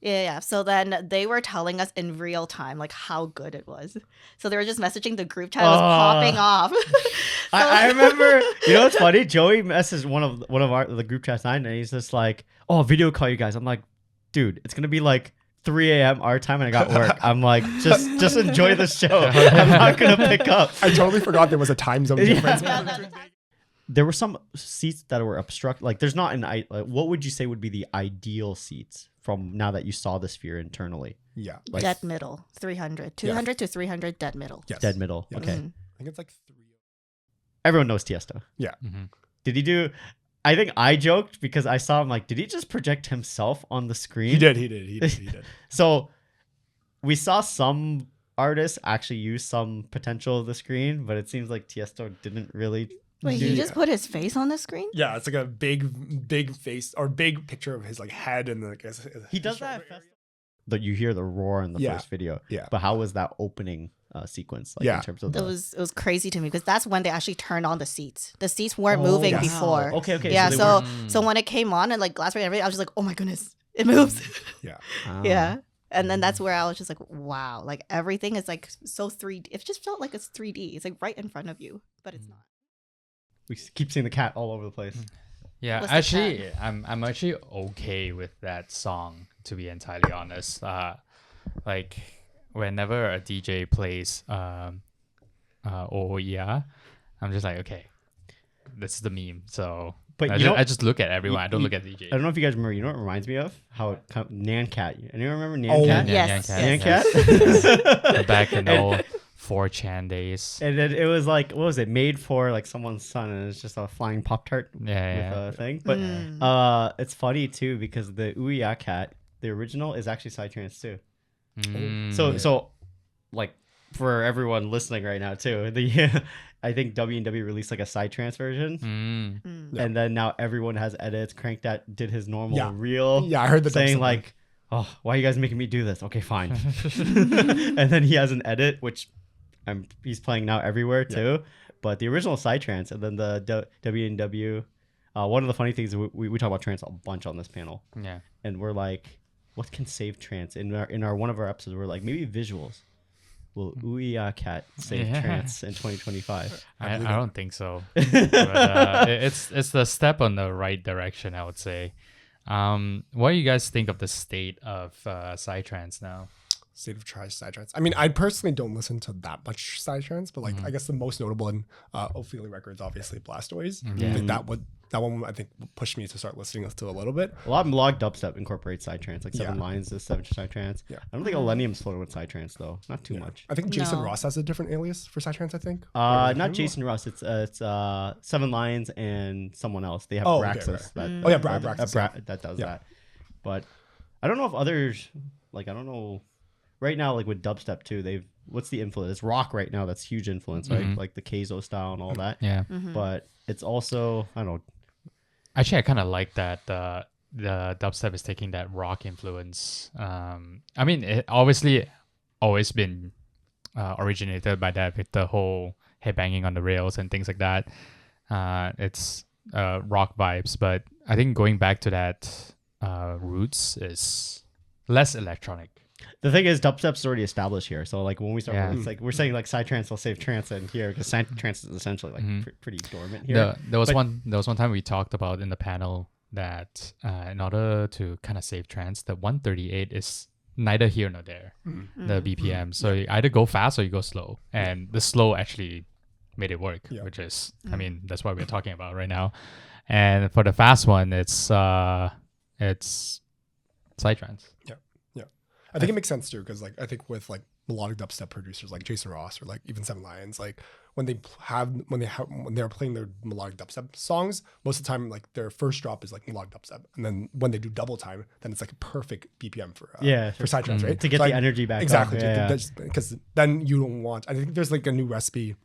Yeah. So then they were telling us in real time like how good it was. So they were just messaging the group chat. It was popping off. I remember. You know what's funny? Joey messaged one of the group chats and he's just like, "Oh, video call you guys." I'm like, "Dude, it's gonna be like 3 a.m. our time and I got work." I'm like, just enjoy the show. I'm not gonna pick up. I totally forgot there was a time zone difference. There were some seats that were obstructed. Like, there's not what would you say would be the ideal seats from now that you saw the sphere internally? Yeah. Like, dead middle, 300. 200 to 300 dead middle. Yes. Dead middle. Yes. Okay. Mm-hmm. I think it's like 3. Everyone knows Tiesto. Yeah. Mm-hmm. Did he do... I think I joked because I saw him like, did he just project himself on the screen? He did. So we saw some artists actually use some potential of the screen, but it seems like Tiesto didn't really... Wait, he just put his face on the screen? Yeah, it's like a big face or big picture of his like head and like he does that. That you hear the roar in the first video. Yeah. But how was that opening sequence? Like in terms of it was crazy to me because that's when they actually turned on the seats. The seats weren't moving before. Okay. Yeah. So when it came on and like glass break and everything, I was just like, oh my goodness, it moves. Yeah. Yeah. And then that's where I was just like, wow, like everything is like so 3D. It just felt like it's 3D. It's like right in front of you, but it's not. We keep seeing the cat all over the place. Yeah, What's the actually, I'm actually okay with that song, to be entirely honest. Like whenever a DJ plays "Oh Yeah," I'm just like, okay, this is the meme. So, But I just look at everyone. I don't look at DJ. I don't know if you guys remember. You know what it reminds me of? How it Nan Cat. Anyone remember Nan Oh, Cat? Yes. Nan Cat. Back in the old 4chan days. And then it was like, what was it? Made for like someone's son, and it's just a flying Pop-Tart with a thing. But it's funny too because the Ouya Cat, the original, is actually psytrance too. So like for everyone listening right now too, I think BnB released like a psytrance version, and then now everyone has edits. Crank that did his normal reel. Yeah, I heard the saying like, "Oh, why are you guys making me do this?" Okay, fine. And then he has an edit which he's playing now everywhere too. But the original psytrance and then the BnB. One of the funny things we talk about trance a bunch on this panel. Yeah, and we're like, what can save trance? In our one of our episodes, we're like, maybe visuals. Will Ouya Cat save trance in 2025? I don't think so. But, it's the step on the right direction, I would say. What do you guys think of the state of psytrance now? State of psytrance. I mean, I personally don't listen to that much psytrance, but like I guess the most notable in Ophelia Records, obviously Blastoise. Yeah. I think that one I think pushed me to start listening to a little bit. A lot of melodic dubstep incorporates psytrance, like 7 Lines is psytrance. Yeah. I don't think Millennium's floated with psytrance though, not too much. I think Jason Ross has a different alias for psytrance. I think. Not Jason Ross. It's 7 Lines and someone else. They have Braxis. Braxis. That does that. But I don't know if others like. I don't know. Right now, like with dubstep too, what's the influence? It's rock right now. That's huge influence, right? Like the Keizo style and all that. Yeah. But it's also, I don't know. Actually, I kind of like that the dubstep is taking that rock influence. I mean, it obviously always been originated by that with the whole headbanging on the rails and things like that. It's rock vibes, but I think going back to that roots is less electronic. The thing is, dubstep's already established here. So like when we start, it's like we're saying like psytrance will save trance in here because psytrance is essentially like pretty dormant here. There was one time we talked about in the panel that in order to kind of save trance, the 138 is neither here nor there. The BPM, so you either go fast or you go slow, and the slow actually made it work, which is I mean that's what we're talking about right now. And for the fast one, it's psytrance. I think it makes sense too because like I think with like melodic dubstep producers like Jason Ross or like even 7 Lions, like when they're playing their melodic dubstep songs, most of the time like their first drop is like melodic dubstep, and then when they do double time, then it's like a perfect BPM for psytrance, right? To get the energy back. Exactly, because then you don't want. I think there's like a new recipe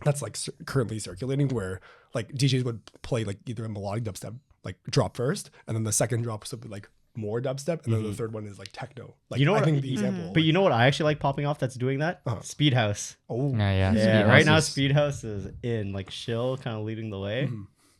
that's like currently circulating where like DJs would play like either a melodic dubstep like drop first, and then the second drop would be like more dubstep, and then the third one is like techno. Like, you know what I think the example. But you know what I actually like popping off that's doing that? Speed House. Oh yeah. Right now Speed House is in like Shill kind of leading the way.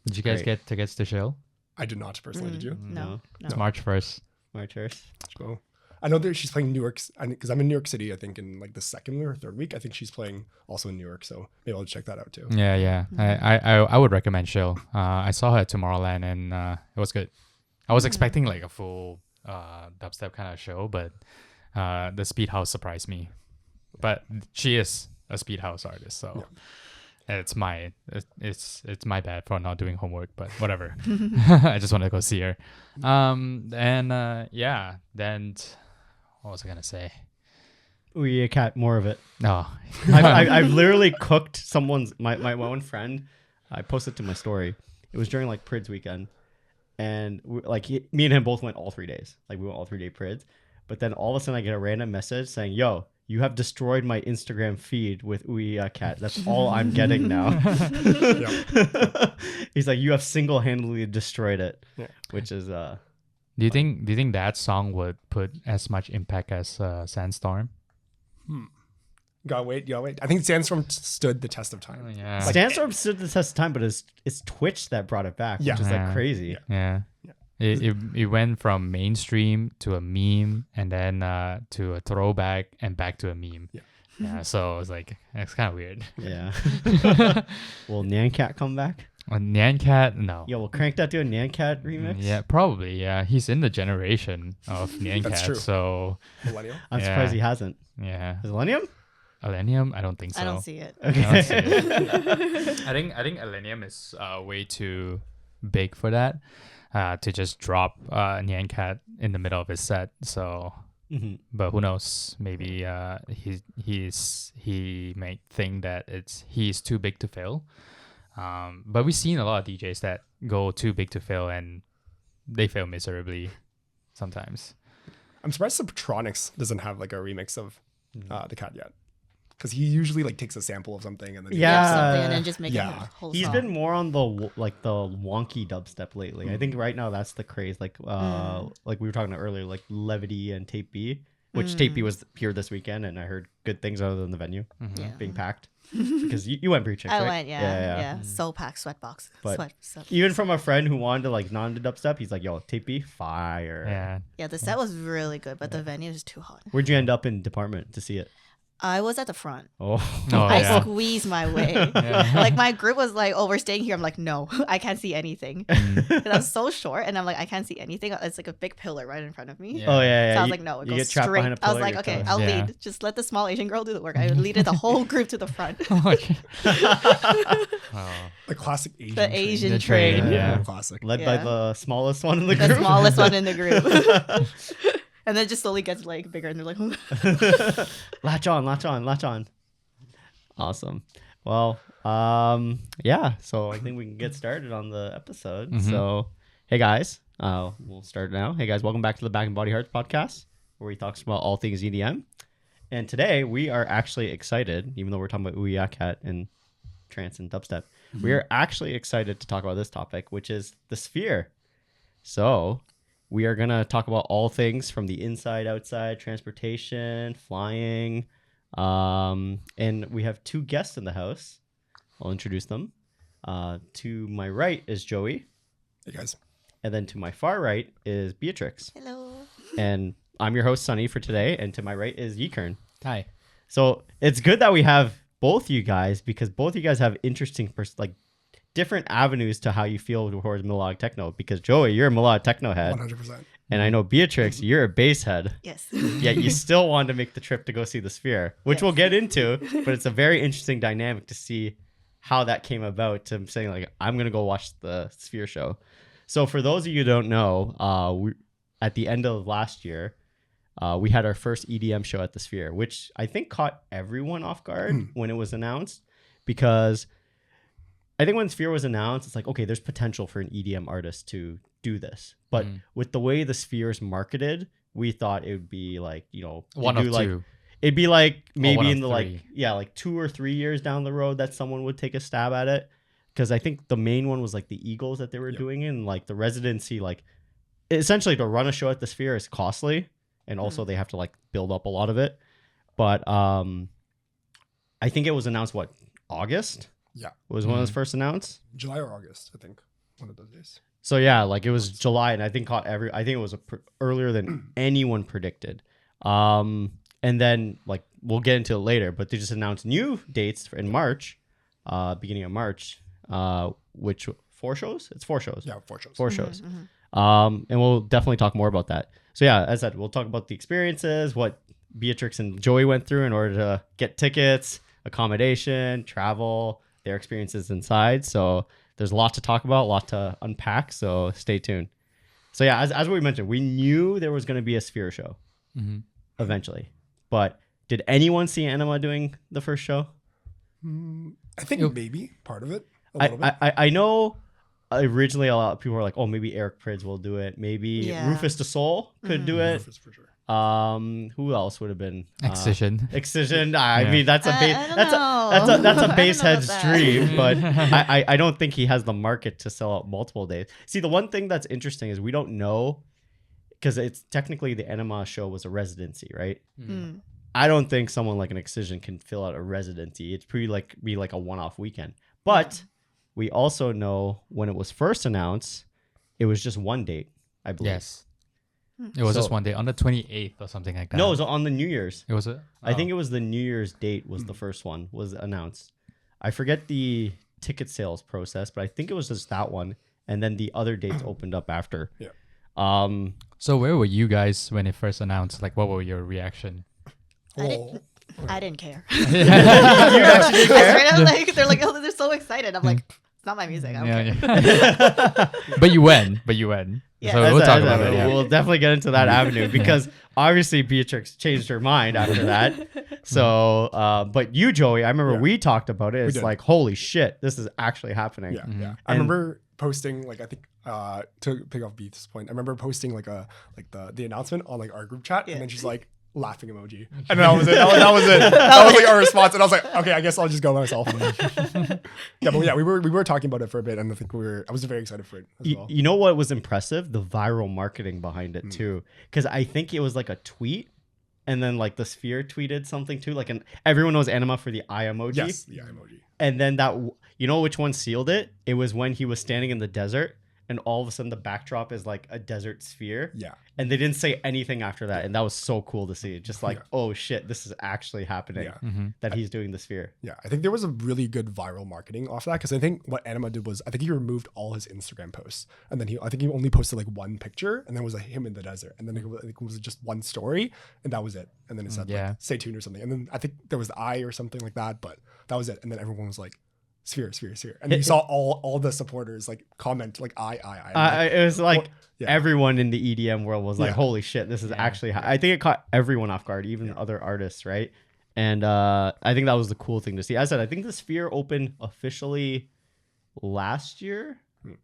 Did you guys get tickets to Shill? I did not personally. Did you? No. It's March 1st. March 1st. Let's go. I know that she's playing New York because I'm in New York City. I think in like the second or third week. I think she's playing also in New York. So maybe I'll check that out too. Yeah. I would recommend Chill. I saw her at Tomorrowland and it was good. I was expecting like a full dubstep kind of show, but the Speed House surprised me. But she is a Speed House artist, so it's my bad for not doing homework, but whatever. I just want to go see her. Then what was I gonna say? Ouya Cat, more of it. No, I've literally cooked my one friend. I posted to my story. It was during like Prids weekend, and me and him both went all 3 days. Like we went all 3 day Prids, but then all of a sudden I get a random message saying, "Yo, you have destroyed my Instagram feed with Ouya Cat. That's all I'm getting now." He's like, "You have single-handedly destroyed it," which is. Do you think that song would put as much impact as Sandstorm? Gotta wait. I think Sandstorm stood the test of time. Yeah. Sandstorm stood the test of time, but it's Twitch that brought it back, which is like crazy. Yeah. It went from mainstream to a meme and then to a throwback and back to a meme. Yeah. So it's like it's kind of weird. Yeah. Will Nyan Cat come back? Nyan Cat, no. Yo, will Crank that do a Nyan Cat remix? Yeah, probably. Yeah, he's in the generation of Nyan Cat. That's true. So Millennial. I'm surprised he hasn't. Yeah. Is it Millennium? Alenium? I don't think so. I don't see it. Okay. I don't see it. I think Alenium is way too big for that. To just drop Nyan Cat in the middle of his set. So, but who knows? Maybe he may think that he's too big to fail. But we've seen a lot of DJs that go too big to fail and they fail miserably sometimes. I'm surprised Subtronics doesn't have like a remix of the Cat yet, because he usually like takes a sample of something and then and then just make it a whole He's song. been more on the wonky dubstep lately. I think right now that's the craze. Like we were talking about earlier, like Levity and Tape B, which Tape B was here this weekend, and I heard good things other than the venue being packed. Because you went Breaching, right? I went, yeah. So packed, sweatbox. But even from a friend who wanted to like non-dubstep, he's like, "Yo, Tape B, fire." Yeah, the set was really good, but the venue is too hot. Where'd you end up in department to see it? I was at the front. I squeezed my way. Like my group was like, "Oh, we're staying here." I'm like, "No, I can't see anything." And I was so short, and I'm like, "I can't see anything." It's like a big pillar right in front of me. So I was like, "No, it goes straight." I was like, "Okay, I'll lead. Just let the small Asian girl do the work." I leaded the whole group to the front. The classic Asian. The Asian train. Classic. Led by the smallest one in the group. The smallest one in the group. And then it just slowly gets like bigger, and they're like, latch on. Awesome. Well, so I think we can get started on the episode. So, hey guys, we'll start now. Hey guys, welcome back to the Back and Body Hearts podcast, where we talk about all things EDM. And today we are actually excited, even though we're talking about Ouya Cat and trance and dubstep, we are actually excited to talk about this topic, which is the sphere. So we are going to talk about all things from the inside, outside, transportation, flying. And we have two guests in the house. I'll introduce them. To my right is Joey. Hey, guys. And then to my far right is Beatrix. "Hello." And I'm your host, Sunny, for today. And to my right is Yikern. Hi. So it's good that we have both you guys, because both you guys have interesting different avenues to how you feel towards melodic techno, because Joey, you're a melodic techno head. 100%. And I know Beatrix, you're a bass head. Yes. Yet you still wanted to make the trip to go see the Sphere, which we'll get into, but it's a very interesting dynamic to see how that came about, to saying like, I'm going to go watch the Sphere show. So for those of you who don't know, at the end of last year, we had our first EDM show at the Sphere, which I think caught everyone off guard when it was announced, because I think when Sphere was announced, it's like, okay, there's potential for an EDM artist to do this. But with the way the Sphere is marketed, we thought it would be like, one of two. It'd be like maybe in the three. like 2 or 3 years down the road that someone would take a stab at it. Because I think the main one was like the Eagles that they were doing it, and like the residency, like essentially to run a show at the Sphere is costly, and also they have to like build up a lot of it. But I think it was announced August? Yeah. Was when it was first announced? July or August, I think. One of those days. So yeah, like it was July, and I think it was earlier than anyone predicted. And then like we'll get into it later, but they just announced new dates in March, beginning of March, which 4 shows? It's 4 shows. Yeah, 4 shows. 4 shows. And we'll definitely talk more about that. So yeah, as I said, we'll talk about the experiences, what Beatrix and Joey went through in order to get tickets, accommodation, travel, their experiences inside. So there's a lot to talk about, a lot to unpack. So stay tuned. So yeah, as we mentioned, we knew there was going to be a Sphere show eventually. But did anyone see Anyma doing the first show? I think maybe part of it. A little bit. I know originally a lot of people were like, oh, maybe Eric Prydz will do it. Maybe Rufus the Soul could do it. Rufus for sure. Who else would have been Excision? I mean, that's a that's a base head's dream, but I don't think he has the market to sell out multiple days. See, the one thing that's interesting is we don't know, because it's technically the Anyma show was a residency, right? I don't think someone like an Excision can fill out a residency. It's pretty be like a one-off weekend. But we also know when it was first announced, it was just one date, I believe. Yes. It was just one day on the 28th or something like that. No, it was on the New Year's. It was it? I think it was the New Year's date was the first one was announced. I forget the ticket sales process, but I think it was just that one. And then the other dates opened up after. Yeah. So where were you guys when it first announced? Like, what were your reaction? I didn't care. You actually care? They're like, oh, they're so excited. I'm like, it's not my music. I don't care. Yeah. But you went. Yeah. So we'll talk about it. Yeah. We'll definitely get into that avenue because obviously Beatrix changed her mind after that. So, but you, Joey, I remember we talked about it. It's like, holy shit, this is actually happening. Yeah, yeah. I remember posting I think to pick off Beat's point, I remember posting the announcement on our group chat, and then she's like laughing emoji, and that was it. That was it. That was our response, and I was like, okay, I guess I'll just go myself. We were talking about it for a bit, and I think I was very excited for it as well. You know what was impressive? The viral marketing behind it too, because I think it was like a tweet, and then the Sphere tweeted something too, everyone knows Anyma for the eye emoji. Yes, the eye emoji. And then you know which one sealed it? It was when he was standing in the desert. And all of a sudden, the backdrop is like a desert sphere. Yeah. And they didn't say anything after that. And that was so cool to see. Just oh shit, this is actually happening. Yeah. That he's doing the Sphere. Yeah. I think there was a really good viral marketing off that. Because I think what Anyma did was, I think he removed all his Instagram posts. And then I think he only posted one picture. And then it was him in the desert. And then it was just one story. And that was it. And then it said, stay tuned or something. And then I think there was the eye or something like that. But that was it. And then everyone was like, Sphere. And you saw all the supporters comment I. It was everyone in the EDM world was like, holy shit, this is actually. I think it caught everyone off guard, even other artists, right? And I think that was the cool thing to see. As I said, I think the Sphere opened officially last year,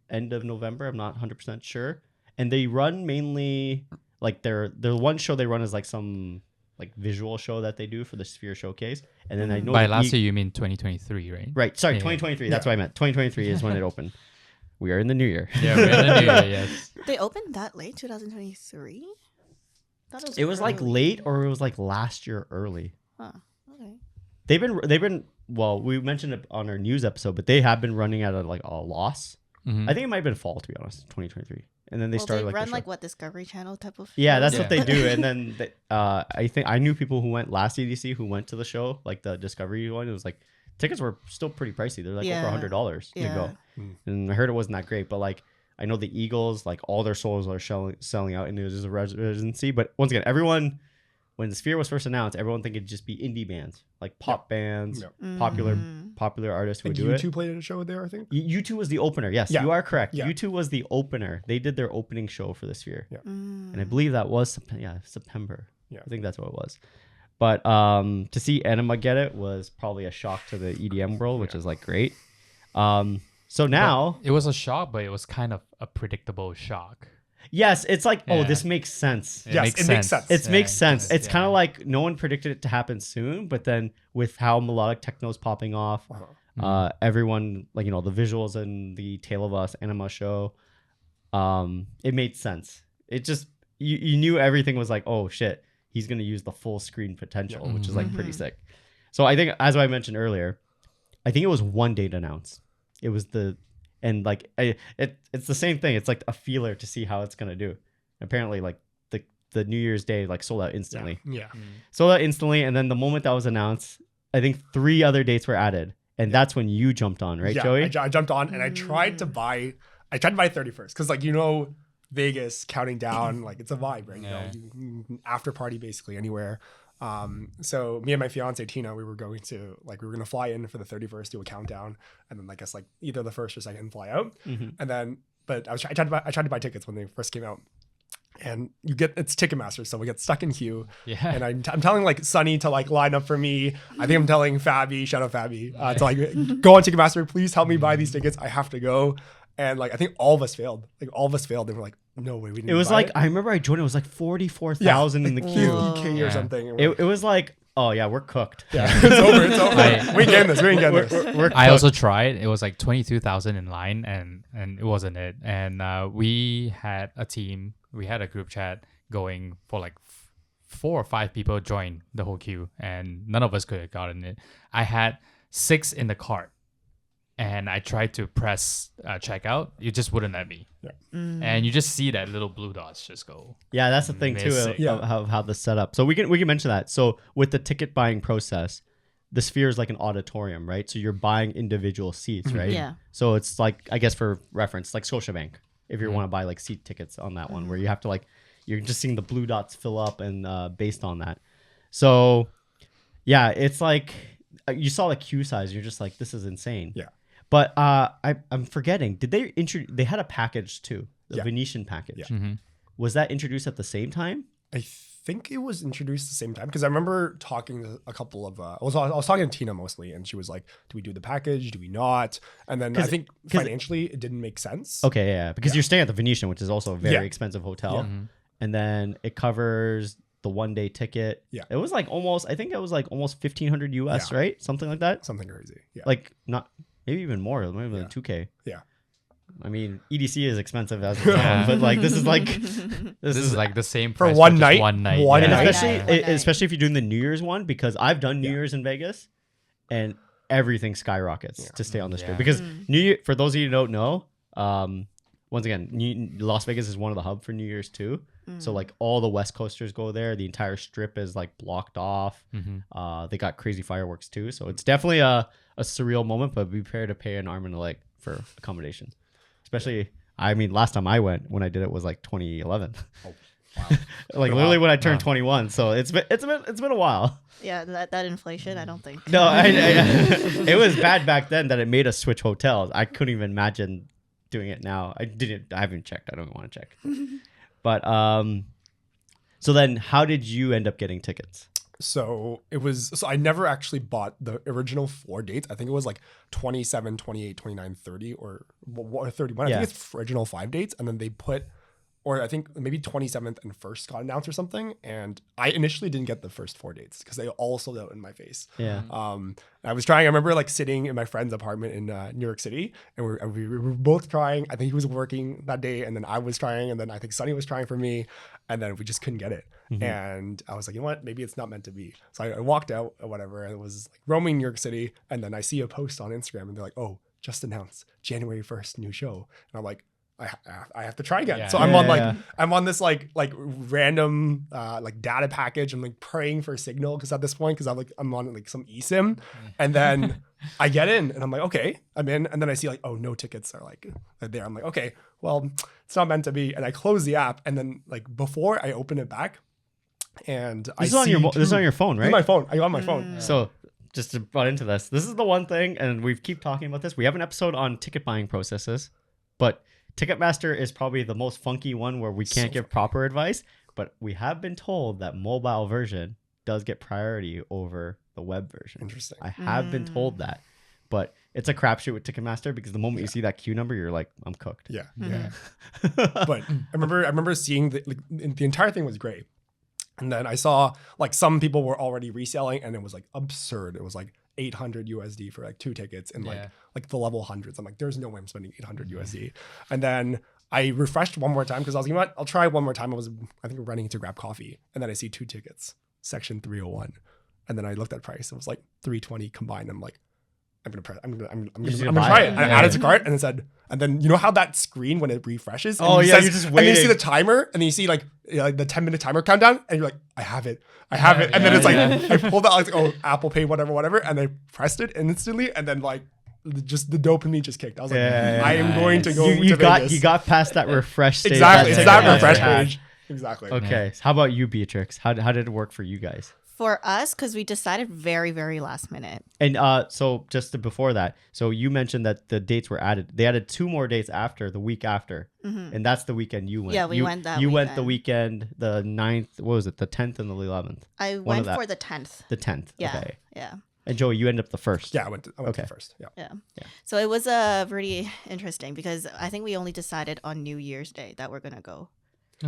end of November. I'm not 100% sure. And they run mainly their one show they run is some visual show that they do for the Sphere Showcase. And then I know by last year you mean 2023, right? Right. Sorry, 2023. That's what I meant. 2023 is when it opened. We are in the new year. Yeah, we're in the new year, yes. They opened that late, 2023? It was late, or it was last year early. Huh. Okay. They've been well, we mentioned it on our news episode, but they have been running at a loss. I think it might have been fall, to be honest, 2023. And then they started they run what Discovery Channel type of shows? Yeah, that's what they do. And then I think I knew people who went last EDC who went to the show, the Discovery one. It was tickets were still pretty pricey. They're over $100 to go. And I heard it wasn't that great, but I know the Eagles, all their souls are selling out, and it was just a residency. But once again, everyone, when the Sphere was first announced, everyone think it'd just be indie bands, pop bands, popular artists who would do it. U2 played at a show there, I think. U2 was the opener. Yes, you are correct. Yeah. U2 was the opener. They did their opening show for the Sphere. Yeah. And I believe that was September. Yeah. I think that's what it was. But to see Anyma get it was probably a shock to the EDM world, which is great. So now it was a shock, but it was kind of a predictable shock. Yes, it's oh, this makes sense. Yes, it makes sense. It makes sense. It's kind of no one predicted it to happen soon, but then with how melodic techno is popping off, everyone the visuals and the Tale of Us Anyma show, it made sense. It just you knew everything was oh shit, he's gonna use the full screen potential, which is pretty sick. So I think, as I mentioned earlier, I think it was one date announced. It was it's the same thing. It's a feeler to see how it's gonna do. Apparently, the the New Year's Day like sold out instantly. Yeah. Sold out instantly, and then the moment that was announced, I think 3 other dates were added, and that's when you jumped on, right, Joey? I jumped on and I tried to buy 31st because like Vegas counting down, like it's a vibe, right? You after party basically anywhere. So me and my fiance Tina, we were going to fly in for the 31st, do a countdown, and then I guess like either the first or second fly out, and then but I tried to buy tickets when they first came out. And it's Ticketmaster, so we get stuck in queue. Yeah. And I'm telling like Sunny to like line up for me. I think I'm telling Fabi, shout out Fabi, to like go on Ticketmaster, please help me buy these tickets. I have to go. And like I think all of us failed. Like all of us failed. They were like, no way, we didn't. It was like I remember I joined. It was like 44,000 in the queue. EK or something. It was like, oh yeah, we're cooked. Yeah, it's over. We ain't getting this. We're I also tried. It was like 22,000 in line, and it wasn't it. And we had a team. We had a group chat going for like 4 or 5 people join the whole queue, and none of us could have gotten it. I had 6 in the cart, and I tried to press checkout. You just wouldn't let me. Yeah. And you just see that little blue dots just go. Yeah, that's the thing too of how the setup. So we can mention that. So with the ticket buying process, the Sphere is like an auditorium, right? So you're buying individual seats, right? Yeah. So it's like, I guess for reference, like Scotiabank. If you want to buy like seat tickets on that one, where you have to like, you're just seeing the blue dots fill up and based on that. So yeah, it's like you saw the queue size. You're just like, this is insane. Yeah. But I'm forgetting. Did they they had a package too, the Venetian package. Yeah. Mm-hmm. Was that introduced at the same time? I think it was introduced at the same time because I remember talking to a couple of I was talking to Tina mostly, and she was like, do we do the package, do we not? And then I think financially it didn't make sense. Okay, yeah, because you're staying at the Venetian, which is also a very expensive hotel, and then it covers the 1-day ticket. Yeah, it was like almost, I think it was like almost $1,500 US, right? Something like that. Something crazy. Yeah, like not maybe even more, maybe like $2K. Yeah. I mean, EDC is expensive as well, but like this is like this is like the same for price one for night. One night, especially if you're doing the New Year's one, because I've done New Year's in Vegas, and everything skyrockets to stay on the strip. Because New Year, for those of you who don't know, once again, Las Vegas is one of the hub for New Year's too. So like all the West Coasters go there. The entire strip is like blocked off. They got crazy fireworks too. So it's definitely a surreal moment, but be prepared to pay an arm and a leg for accommodation. Especially, I mean, last time I went, when I did it, was like 2011. Oh, wow. Like literally when I turned 21. So it's been a while. Yeah, that inflation, I don't think. No, it was bad back then that it made us switch hotels. I couldn't even imagine doing it now. I haven't checked. I don't even want to check. But so then how did you end up getting tickets? So I never actually bought the original 4 dates. I think it was like 27, 28, 29, 30 or 31. I think it's original 5 dates. And then they put, or I think maybe 27th and 1st got announced or something. And I initially didn't get the first 4 dates because they all sold out in my face. Yeah. I was trying, I remember like sitting in my friend's apartment in New York City, and we were both trying. I think he was working that day, and then I was trying, and then I think Sunny was trying for me, and then we just couldn't get it. And I was like, you know what, maybe it's not meant to be. So I walked out or whatever, and it was like roaming New York City, and then I see a post on Instagram, and they're like, oh, just announced January 1st, new show. And I'm like, I have to try again. So I'm on this like random like data package. I'm like praying for a signal because at this point, because I'm on like some eSIM, and then I get in and I'm like, okay, I'm in, and then I see like, oh, no tickets are like there. I'm like, okay, well, it's not meant to be, and I close the app, and then like before I open it back, and this is on your phone, right? This is my phone. I got my phone. So just to butt into this is the one thing, and we keep talking about this. We have an episode on ticket buying processes, but Ticketmaster is probably the most funky one where we can't give proper advice, but we have been told that mobile version does get priority over the web version. Interesting. I have been told that, but it's a crapshoot with Ticketmaster because the moment you see that queue number, you're like, I'm cooked. Yeah. But I remember seeing the entire thing was great. And then I saw like some people were already reselling, and it was like absurd. It was like $800 USD for like 2 tickets and like the level hundreds. I'm like, there's no way I'm spending $800 USD. And then I refreshed one more time because I was like, you know what? I'll try one more time. I think running to grab coffee, and then I see 2 tickets, section 301. And then I looked at price. It was like $320 combined. I'm like, I'm gonna gonna try it. it. I added to cart and it said, and then you know how that screen when it refreshes? And Oh it yeah, says, you're just and then you waiting. see the timer, and then you see like the 10-minute timer countdown, and you're like, I have it. And then it's like I pulled out like, oh, Apple Pay, whatever, and I pressed it instantly, and then like just the dopamine just kicked. I was like, I am going to go to Vegas. You got past that refresh stage. Exactly, it's that refresh page. Exactly. Okay, so how about you, Beatrix? How did it work for you guys? For us, because we decided very, very last minute. And so just before that, so you mentioned that the dates were added. They added 2 more dates after the week after, and that's the weekend you went. Yeah, we went that. You weekend. went the weekend, the 9th. What was it? The 10th and the 11th. I went for the 10th. The 10th. Yeah. Okay. Yeah. And Joey, you ended up the first. Yeah, I went to first. Yeah. So it was pretty interesting because I think we only decided on New Year's Day that we're gonna go.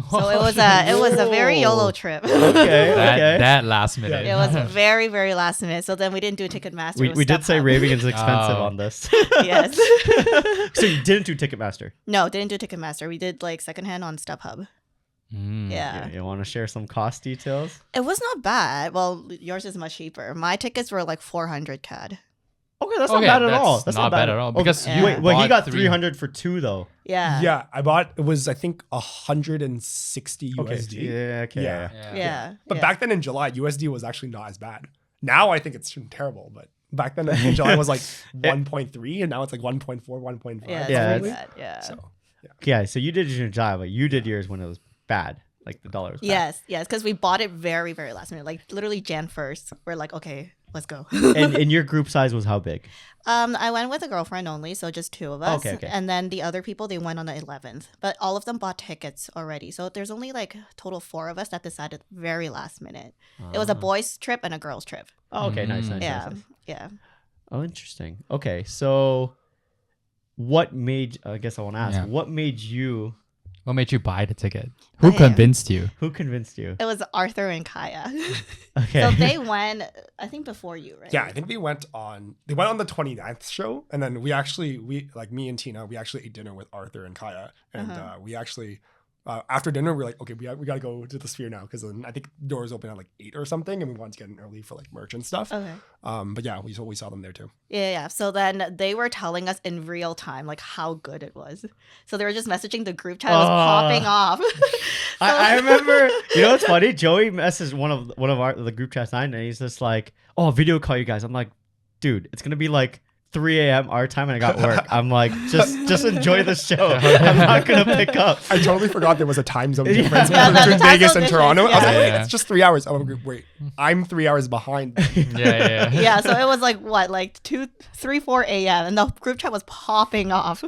So it was a very YOLO trip. Okay. That last minute. It was very, very last minute. So then we didn't do Ticketmaster. We did say raving is expensive on this. Yes. So you didn't do Ticketmaster? No, didn't do Ticketmaster. We did like secondhand on StubHub. Yeah. You want to share some cost details? It was not bad. Well, yours is much cheaper. My tickets were like 400 CAD. Okay, that's not bad at all. That's not bad at all. Because wait, he got 300 for 2 though. Yeah. Yeah, I bought, it was I think 160 USD. Yeah. But back then in July, USD was actually not as bad. Now I think it's terrible, but back then in July it was like 1.3 and now it's like 1.4, 1.5. Yeah. So you did your job, but you did yours when it was bad. Like the dollar was bad. Yes, because we bought it very, very last minute. Like literally Jan 1st. We're like, okay, let's go. And your group size was how big? I went with a girlfriend only, so just 2 of us. Okay. And then the other people, they went on the 11th. But all of them bought tickets already. So there's only like total 4 of us that decided very last minute. It was a boys trip and a girls trip. Oh, okay, nice. Yeah. Oh, interesting. Okay, so what made? I guess I want to ask. What made you buy the ticket? Who convinced you? Who convinced you? It was Arthur and Kaya. Okay. So they went, I think before you, right? Yeah, I think they went on the 29th show. And then we like me and Tina, we actually ate dinner with Arthur and Kaya. And we actually, after dinner, we were like, okay, we got to go to the Sphere now. Because I think doors open at like 8 or something. And we wanted to get in early for like merch and stuff. Okay. But yeah, we saw them there too. Yeah. So then they were telling us in real time like how good it was. So they were just messaging the group chat. It was popping off. I remember. You know what's funny? Joey messaged one of the group chats and he's just like, "Oh, video call you guys." I'm like, "Dude, it's gonna be like 3 a.m. our time and I got work." I'm like, just enjoy the show. I'm not gonna pick up. I totally forgot there was a time zone difference between Vegas and Toronto. I was like, it's just 3 hours. Oh, wait, I'm 3 hours behind. Yeah. So it was like what, like 2, 3, 4 a.m. and the group chat was popping off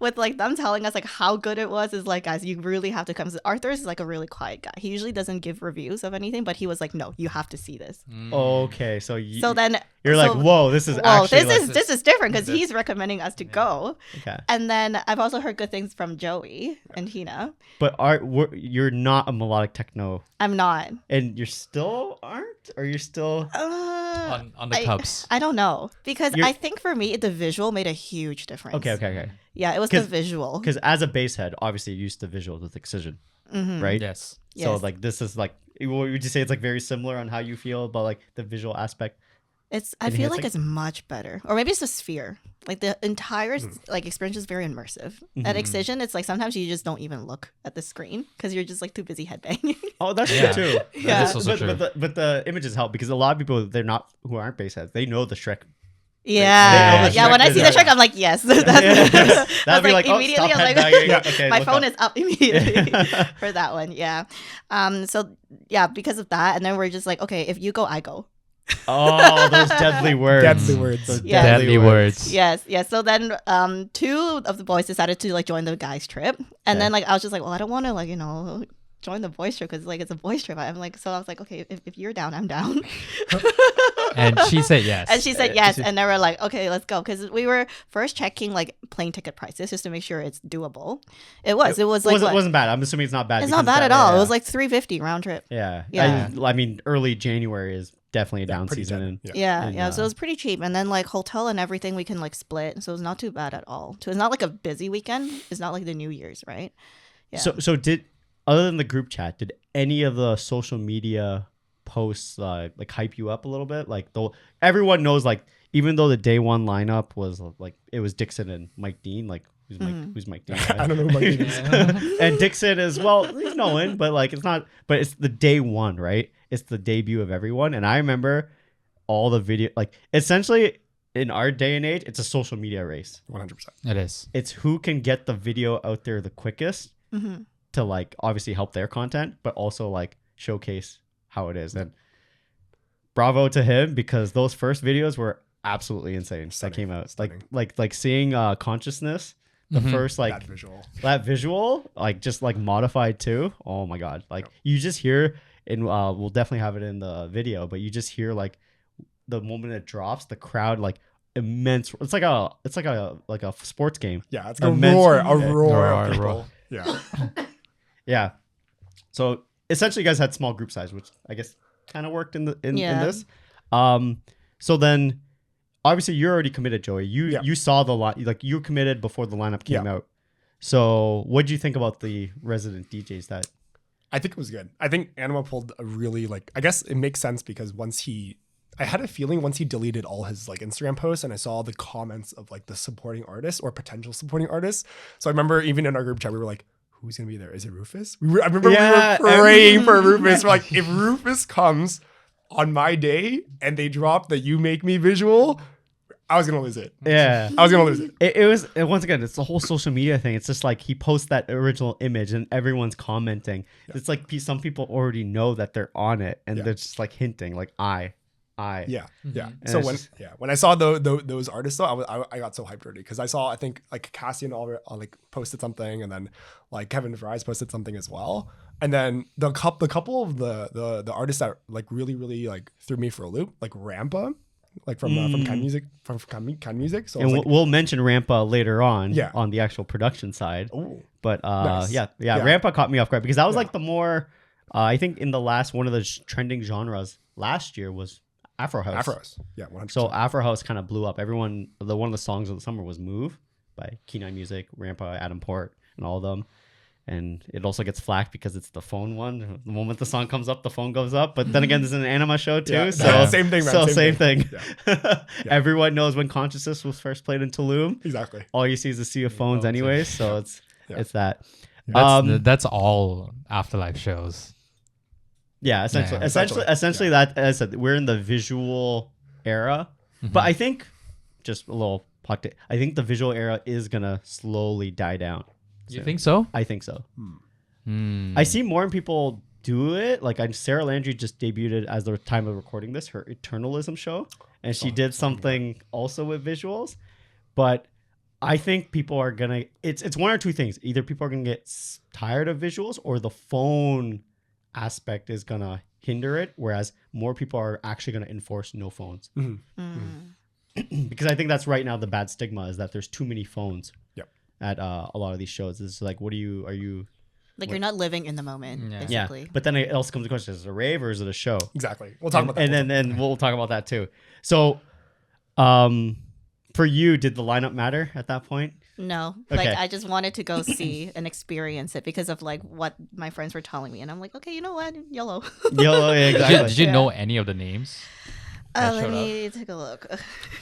with like them telling us like how good it was. Is like, guys, you really have to come. So Arthur is like a really quiet guy. He usually doesn't give reviews of anything, but he was like, no, you have to see this. Okay, so then you're like, whoa, this is actually this is different because he's recommending us to go. Okay. And then I've also heard good things from Joey and Tina. But you're not a melodic techno. I'm not. And you still aren't? Or you're still on the cups? I don't know. Because I think for me, the visual made a huge difference. Okay. Yeah, it was the visual. Because as a bass head, obviously you're used to visuals with Excision, right? Yes. So like this is like, would you say it's like very similar on how you feel about like the visual aspect? I feel like it's much better, or maybe it's the Sphere. Like the entire like experience is very immersive. At Excision, it's like sometimes you just don't even look at the screen because you're just like too busy headbanging. Oh, that's true too. Yeah, that's also true. But the images help because a lot of people who aren't bass heads, they know the Shrek. Yeah. When I see the Shrek, I'm like, yes. That'd be like, immediately. Oh, I was like, okay, my phone is up immediately for that one. Yeah. So yeah, because of that, and then we're just like, okay, if you go, I go. Oh, those deadly words. Deadly words. Yes. So then 2 of the boys decided to like join the guys trip. And then like I was just like, well, I don't want to like, join the boys trip because like it's a boys trip. I'm like, so I was like, okay, if you're down, I'm down. And she said yes. And she said yes. And then we're like, okay, let's go. Because we were first checking like plane ticket prices just to make sure it's doable. It was like, it wasn't bad. I'm assuming it's not bad. It's not bad at all. It was like $350 round trip. Yeah. Yeah. I mean, early January is definitely a down season. Yeah. So it was pretty cheap. And then like hotel and everything we can like split. So it's not too bad at all. So it's not like a busy weekend. It's not like the New Year's, right? Yeah. So other than the group chat, did any of the social media posts like hype you up a little bit. Like everyone knows, like, even though the day one lineup was like it was Dixon and Mike Dean, like who's Mike Dean? Right? I don't know who Mike Dean is. And Dixon as well. He's known, but like it's not. But it's the day one, right? It's the debut of everyone. And I remember all the video, like essentially in our day and age, it's a social media race. 100%. It is. It's who can get the video out there the quickest to like obviously help their content, but also like showcase how it is. And bravo to him, because those first videos were absolutely insane. That came out like seeing Consciousness, the first like that visual like just like modified too. Oh my god, like you just hear, and we'll definitely have it in the video, but you just hear like the moment it drops, the crowd like immense. It's like a sports game. Yeah, it's like a roar of people. Roar. Yeah. Yeah. So essentially, you guys had small group size, which I guess kind of worked in this. So then, obviously, you're already committed, Joey. You saw the line, like you were committed before the lineup came out. So what do you think about the resident DJs that? I think it was good. I think Anyma pulled a really like. I guess it makes sense because I had a feeling once he deleted all his like Instagram posts and I saw the comments of like the supporting artists or potential supporting artists. So I remember even in our group chat, we were like, who's going to be there? Is it Rufus? I remember we were praying for Rufus. We're like, if Rufus comes on my day and they drop the You Make Me visual, I was going to lose it. Yeah. I was going to lose it. It was, once again, it's the whole social media thing. It's just like he posts that original image and everyone's commenting. Yeah. It's like some people already know that they're on it and they're just like hinting like, yeah. So when I saw those artists though, I got so hyped already because I think like Cassian like posted something, and then like Kevin Fries posted something as well, and then the couple of the artists that like really like threw me for a loop, like Rampa, like from Ken Music, from Ken Music. So and we'll mention Rampa later on the actual production side. Ooh. But Rampa caught me off guard because that was like the more I think in the last one of the trending genres last year was Afro House. Yeah, 100%. So Afro House kind of blew up. One of the songs of the summer was Move by Kenai Music, Rampa, Adam Port, and all of them. And it also gets flack because it's the phone one. The moment the song comes up, the phone goes up. But then again, this is an Anyma show too. Yeah, so same thing, man. So same thing. Yeah. Everyone knows when Consciousness was first played in Tulum. Exactly. All you see is a sea of phones anyways. So it's that. That's all Afterlife shows. Yeah, essentially that, as I said, we're in the visual era. But I think, just a little pocket, I think the visual era is going to slowly die down. You think so? I think so. I see more people do it. Like Sarah Landry just debuted, as the time of recording this, her Eternalism show. And she did something also with visuals. But I think people are going to, it's one or two things. Either people are going to get tired of visuals, or the phone aspect is gonna hinder it, whereas more people are actually gonna enforce no phones. Because I think that's right now the bad stigma is that there's too many phones at a lot of these shows. It's like, are you like, you're not living in the moment, basically. Yeah, but then it also comes to the question: is it a rave or is it a show? Exactly. We'll talk about that. And then we'll talk about that too. So, for you, did the lineup matter at that point? No, like I just wanted to go see and experience it because of like what my friends were telling me, and I'm like, okay, you know what, YOLO. YOLO, yeah, exactly. Did you know any of the names? Let me take a look.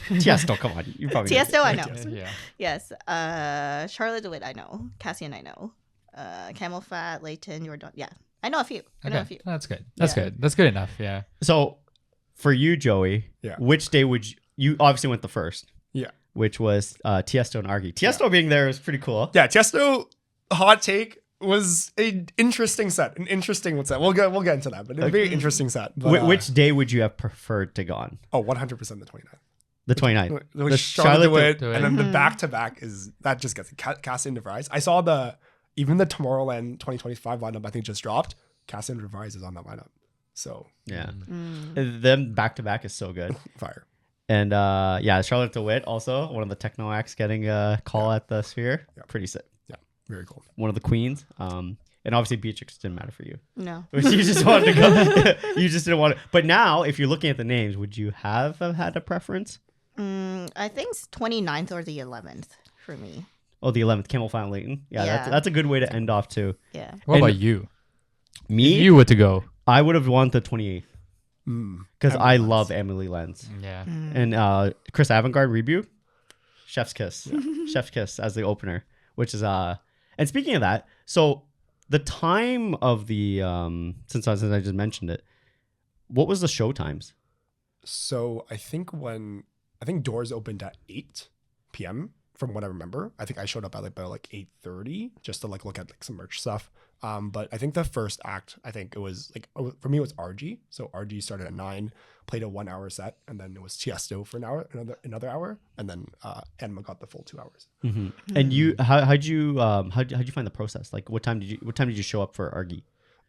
Tiesto, come on, you probably Tiesto, I know. Yeah. Yes, Charlotte DeWitt, I know. Cassian, I know. Camel Fat, Leighton, Jordan. Yeah, I know a few. That's good. That's good enough. Yeah. So, for you, Joey, which day would you obviously went the first? Yeah. Which was Tiesto and Argy. Tiesto being there was pretty cool. Yeah, Tiesto, hot take, was an interesting set. set. We'll get into that, but a very interesting set. But, which day would you have preferred to gone? Oh, 100% the 29th. The 29th. The Charlotte DeWitt, and then the back-to-back that just gets Cassian DeVries. I saw even the Tomorrowland 2025 lineup I think just dropped. Cassian DeVries is on that lineup. So yeah. Them back-to-back is so good. Fire. And Charlotte DeWitt also, one of the techno acts getting a call at the Sphere. Yeah. Pretty sick. Yeah, very cool. One of the queens. And obviously Beatrix didn't matter for you. No. You just wanted to go. You just didn't want to. But now, if you're looking at the names, would you have had a preference? I think it's 29th or the 11th for me. Oh, the 11th, Camel Fat Leighton. Yeah, that's a good way to end off too. Yeah. What about you? Me? If you were to go. I would have won the 28th. because I love Emily Lenz. Yeah. And Chris Avantgarde Rebuke, Chef's Kiss. Chef's Kiss as the opener, which is and speaking of that, so the time of the since I just mentioned it, what was the show times? So I think doors opened at 8 p.m. from what I remember. I think I showed up at about 8:30 just to look at some merch stuff. But I think the first act, I think it was for me it was RG. So RG started at 9, played a 1 hour set, and then it was Tiesto for an hour, another hour, and then Anyma got the full 2 hours. And you, how'd you find the process? Like what time did you show up for RG?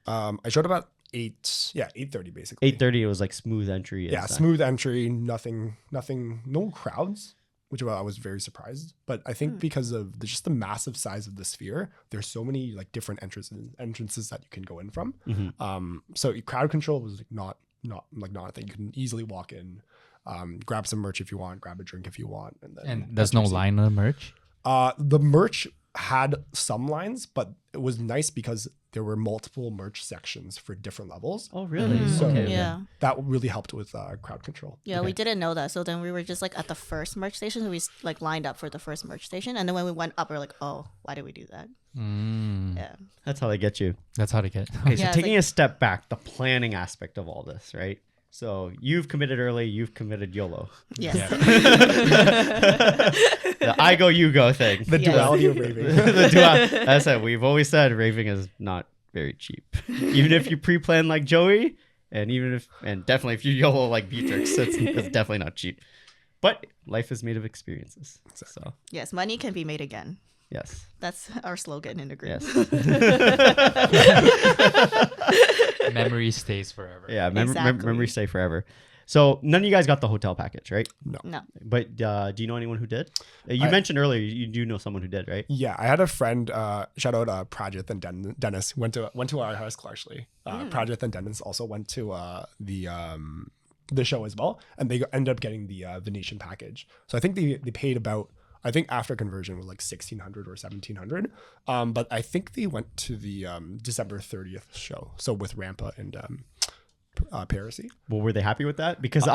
I showed up at 8:30 basically. 8:30. It was smooth entry. Yeah, smooth entry. Nothing. No crowds, which I was very surprised. But I think because of just the massive size of the sphere, there's so many different entrances that you can go in from. So crowd control was not a thing. You can easily walk in, grab some merch if you want, grab a drink if you want, and there's no line on the merch. The merch had some lines, but it was nice because there were multiple merch sections for different levels. Oh, really? So Yeah. that really helped with crowd control. Yeah, we didn't know that. So then we were just at the first merch station. We lined up for the first merch station, and then when we went up, we were like, "Oh, why did we do that?" Yeah, That's how they get you. That's how they get. Okay, so Yeah, it's taking a step back, the planning aspect of all this, right? So you've committed early, you've committed YOLO. yes. The I go, you go thing. The duality of raving. I said, we've always said raving is not very cheap. Even if you pre-plan like Joey, and definitely if you YOLO like Beatrix, it's definitely not cheap. But life is made of experiences. So Yes, money can be made again. yes. That's our slogan in the group. Yes. Memory stays forever. Yeah, Exactly. memory stay forever. So none of you guys got the hotel package, right? No. But do you know anyone who did? You mentioned earlier you do know someone who did, right? Yeah, I had a friend. Shout out Prajath and Dennis went to our house actually. Prajath and Dennis also went to the show as well, and they ended up getting the Venetian package. So I think they paid about. I think after conversion was $1,600 or $1,700. But I think they went to the December 30th show. So with Rampa and Parisi. Well, were they happy with that? Because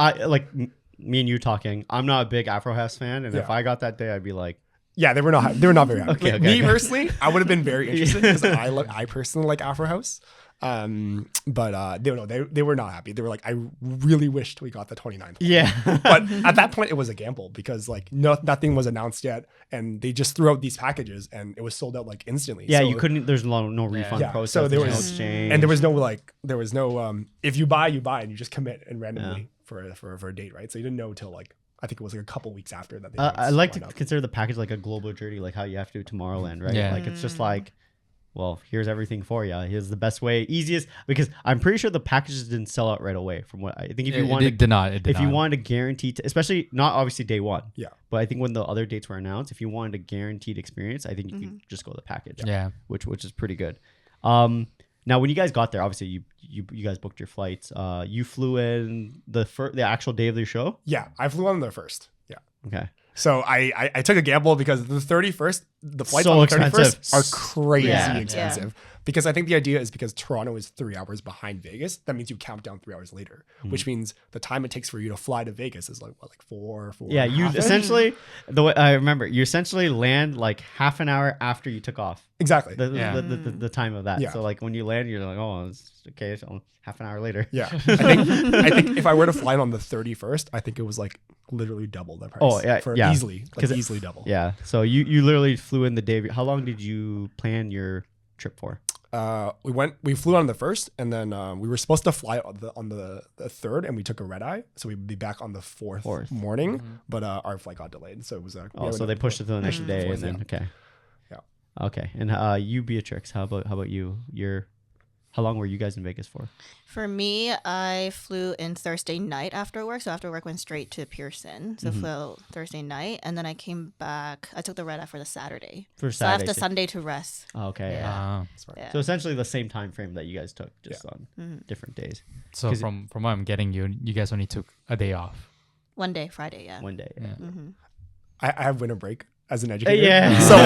me and you talking, I'm not a big Afro House fan, and if I got that day, I'd be like, yeah, they were not very happy. Okay, Me personally, I would have been very interested because I personally like Afro House. But they were not happy. They were like, I really wished we got the 29th. yeah. But at that point, it was a gamble because nothing was announced yet, and they just threw out these packages, and it was sold out instantly. Yeah, so, you couldn't. There's no refund process. So there there's was no exchange, and there was no if you buy, and you just commit and randomly for a date, right? So you didn't know till I think it was a couple weeks after that. I like to consider the package like a global journey, like how you have to do Tomorrowland, right? Yeah. It's just well, here's everything for you. Here's the best way, easiest, because I'm pretty sure the packages didn't sell out right away. From what I think, if you wanted, you wanted a guaranteed, especially not obviously day one, but I think when the other dates were announced, if you wanted a guaranteed experience, I think you could just go the package, which is pretty good. Now, when you guys got there, obviously you guys booked your flights. You flew in the actual day of the show. Yeah, I flew on the first. Yeah. Okay. So I took a gamble because the 31st, the flights So on the expensive. 31st are crazy expensive. Yeah. Because I think the idea is because Toronto is 3 hours behind Vegas, that means you count down 3 hours later, which means the time it takes for you to fly to Vegas is four. Yeah, you essentially, the way I remember, you essentially land half an hour after you took off. Exactly. The time of that. Yeah. So when you land, you're like, oh, it's okay. It's only half an hour later. Yeah. I think if I were to fly on the 31st, I think it was literally double the price. Oh, yeah. Easily. Easily double. Yeah. So you literally flew in the day. How long did you plan your trip for? We flew on the first, and then we were supposed to fly on the third, and we took a red eye, so we'd be back on the fourth morning. But our flight got delayed, so it was so they pushed it to the next day, and then okay. And you, Beatrix, how about you? How long were you guys in Vegas for? For me, I flew in Thursday night after work. So after work, went straight to Pearson. So flew Thursday night, and then I came back. I took the red eye for the Saturday. So I have the Sunday to rest. Oh, okay. Yeah. So essentially the same time frame that you guys took, just on different days. So from what I'm getting, you guys only took a day off. One day, Friday. Yeah. One day. Yeah. I have winter break as an educator. Yeah. So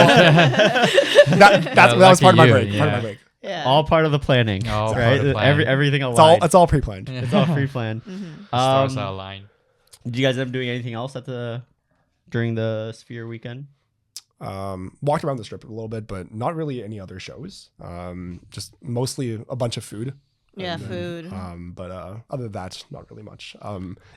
that was part of my break. Yeah. Part of my break. Yeah. All part of the planning. All right? part of the plan. Everything aligned. It's all pre-planned. It's all pre-planned. Stars are aligned. Did you guys end up doing anything else during the Sphere weekend? Walked around the strip a little bit, but not really any other shows. Just mostly a bunch of food. Yeah, food. But other than that, not really much.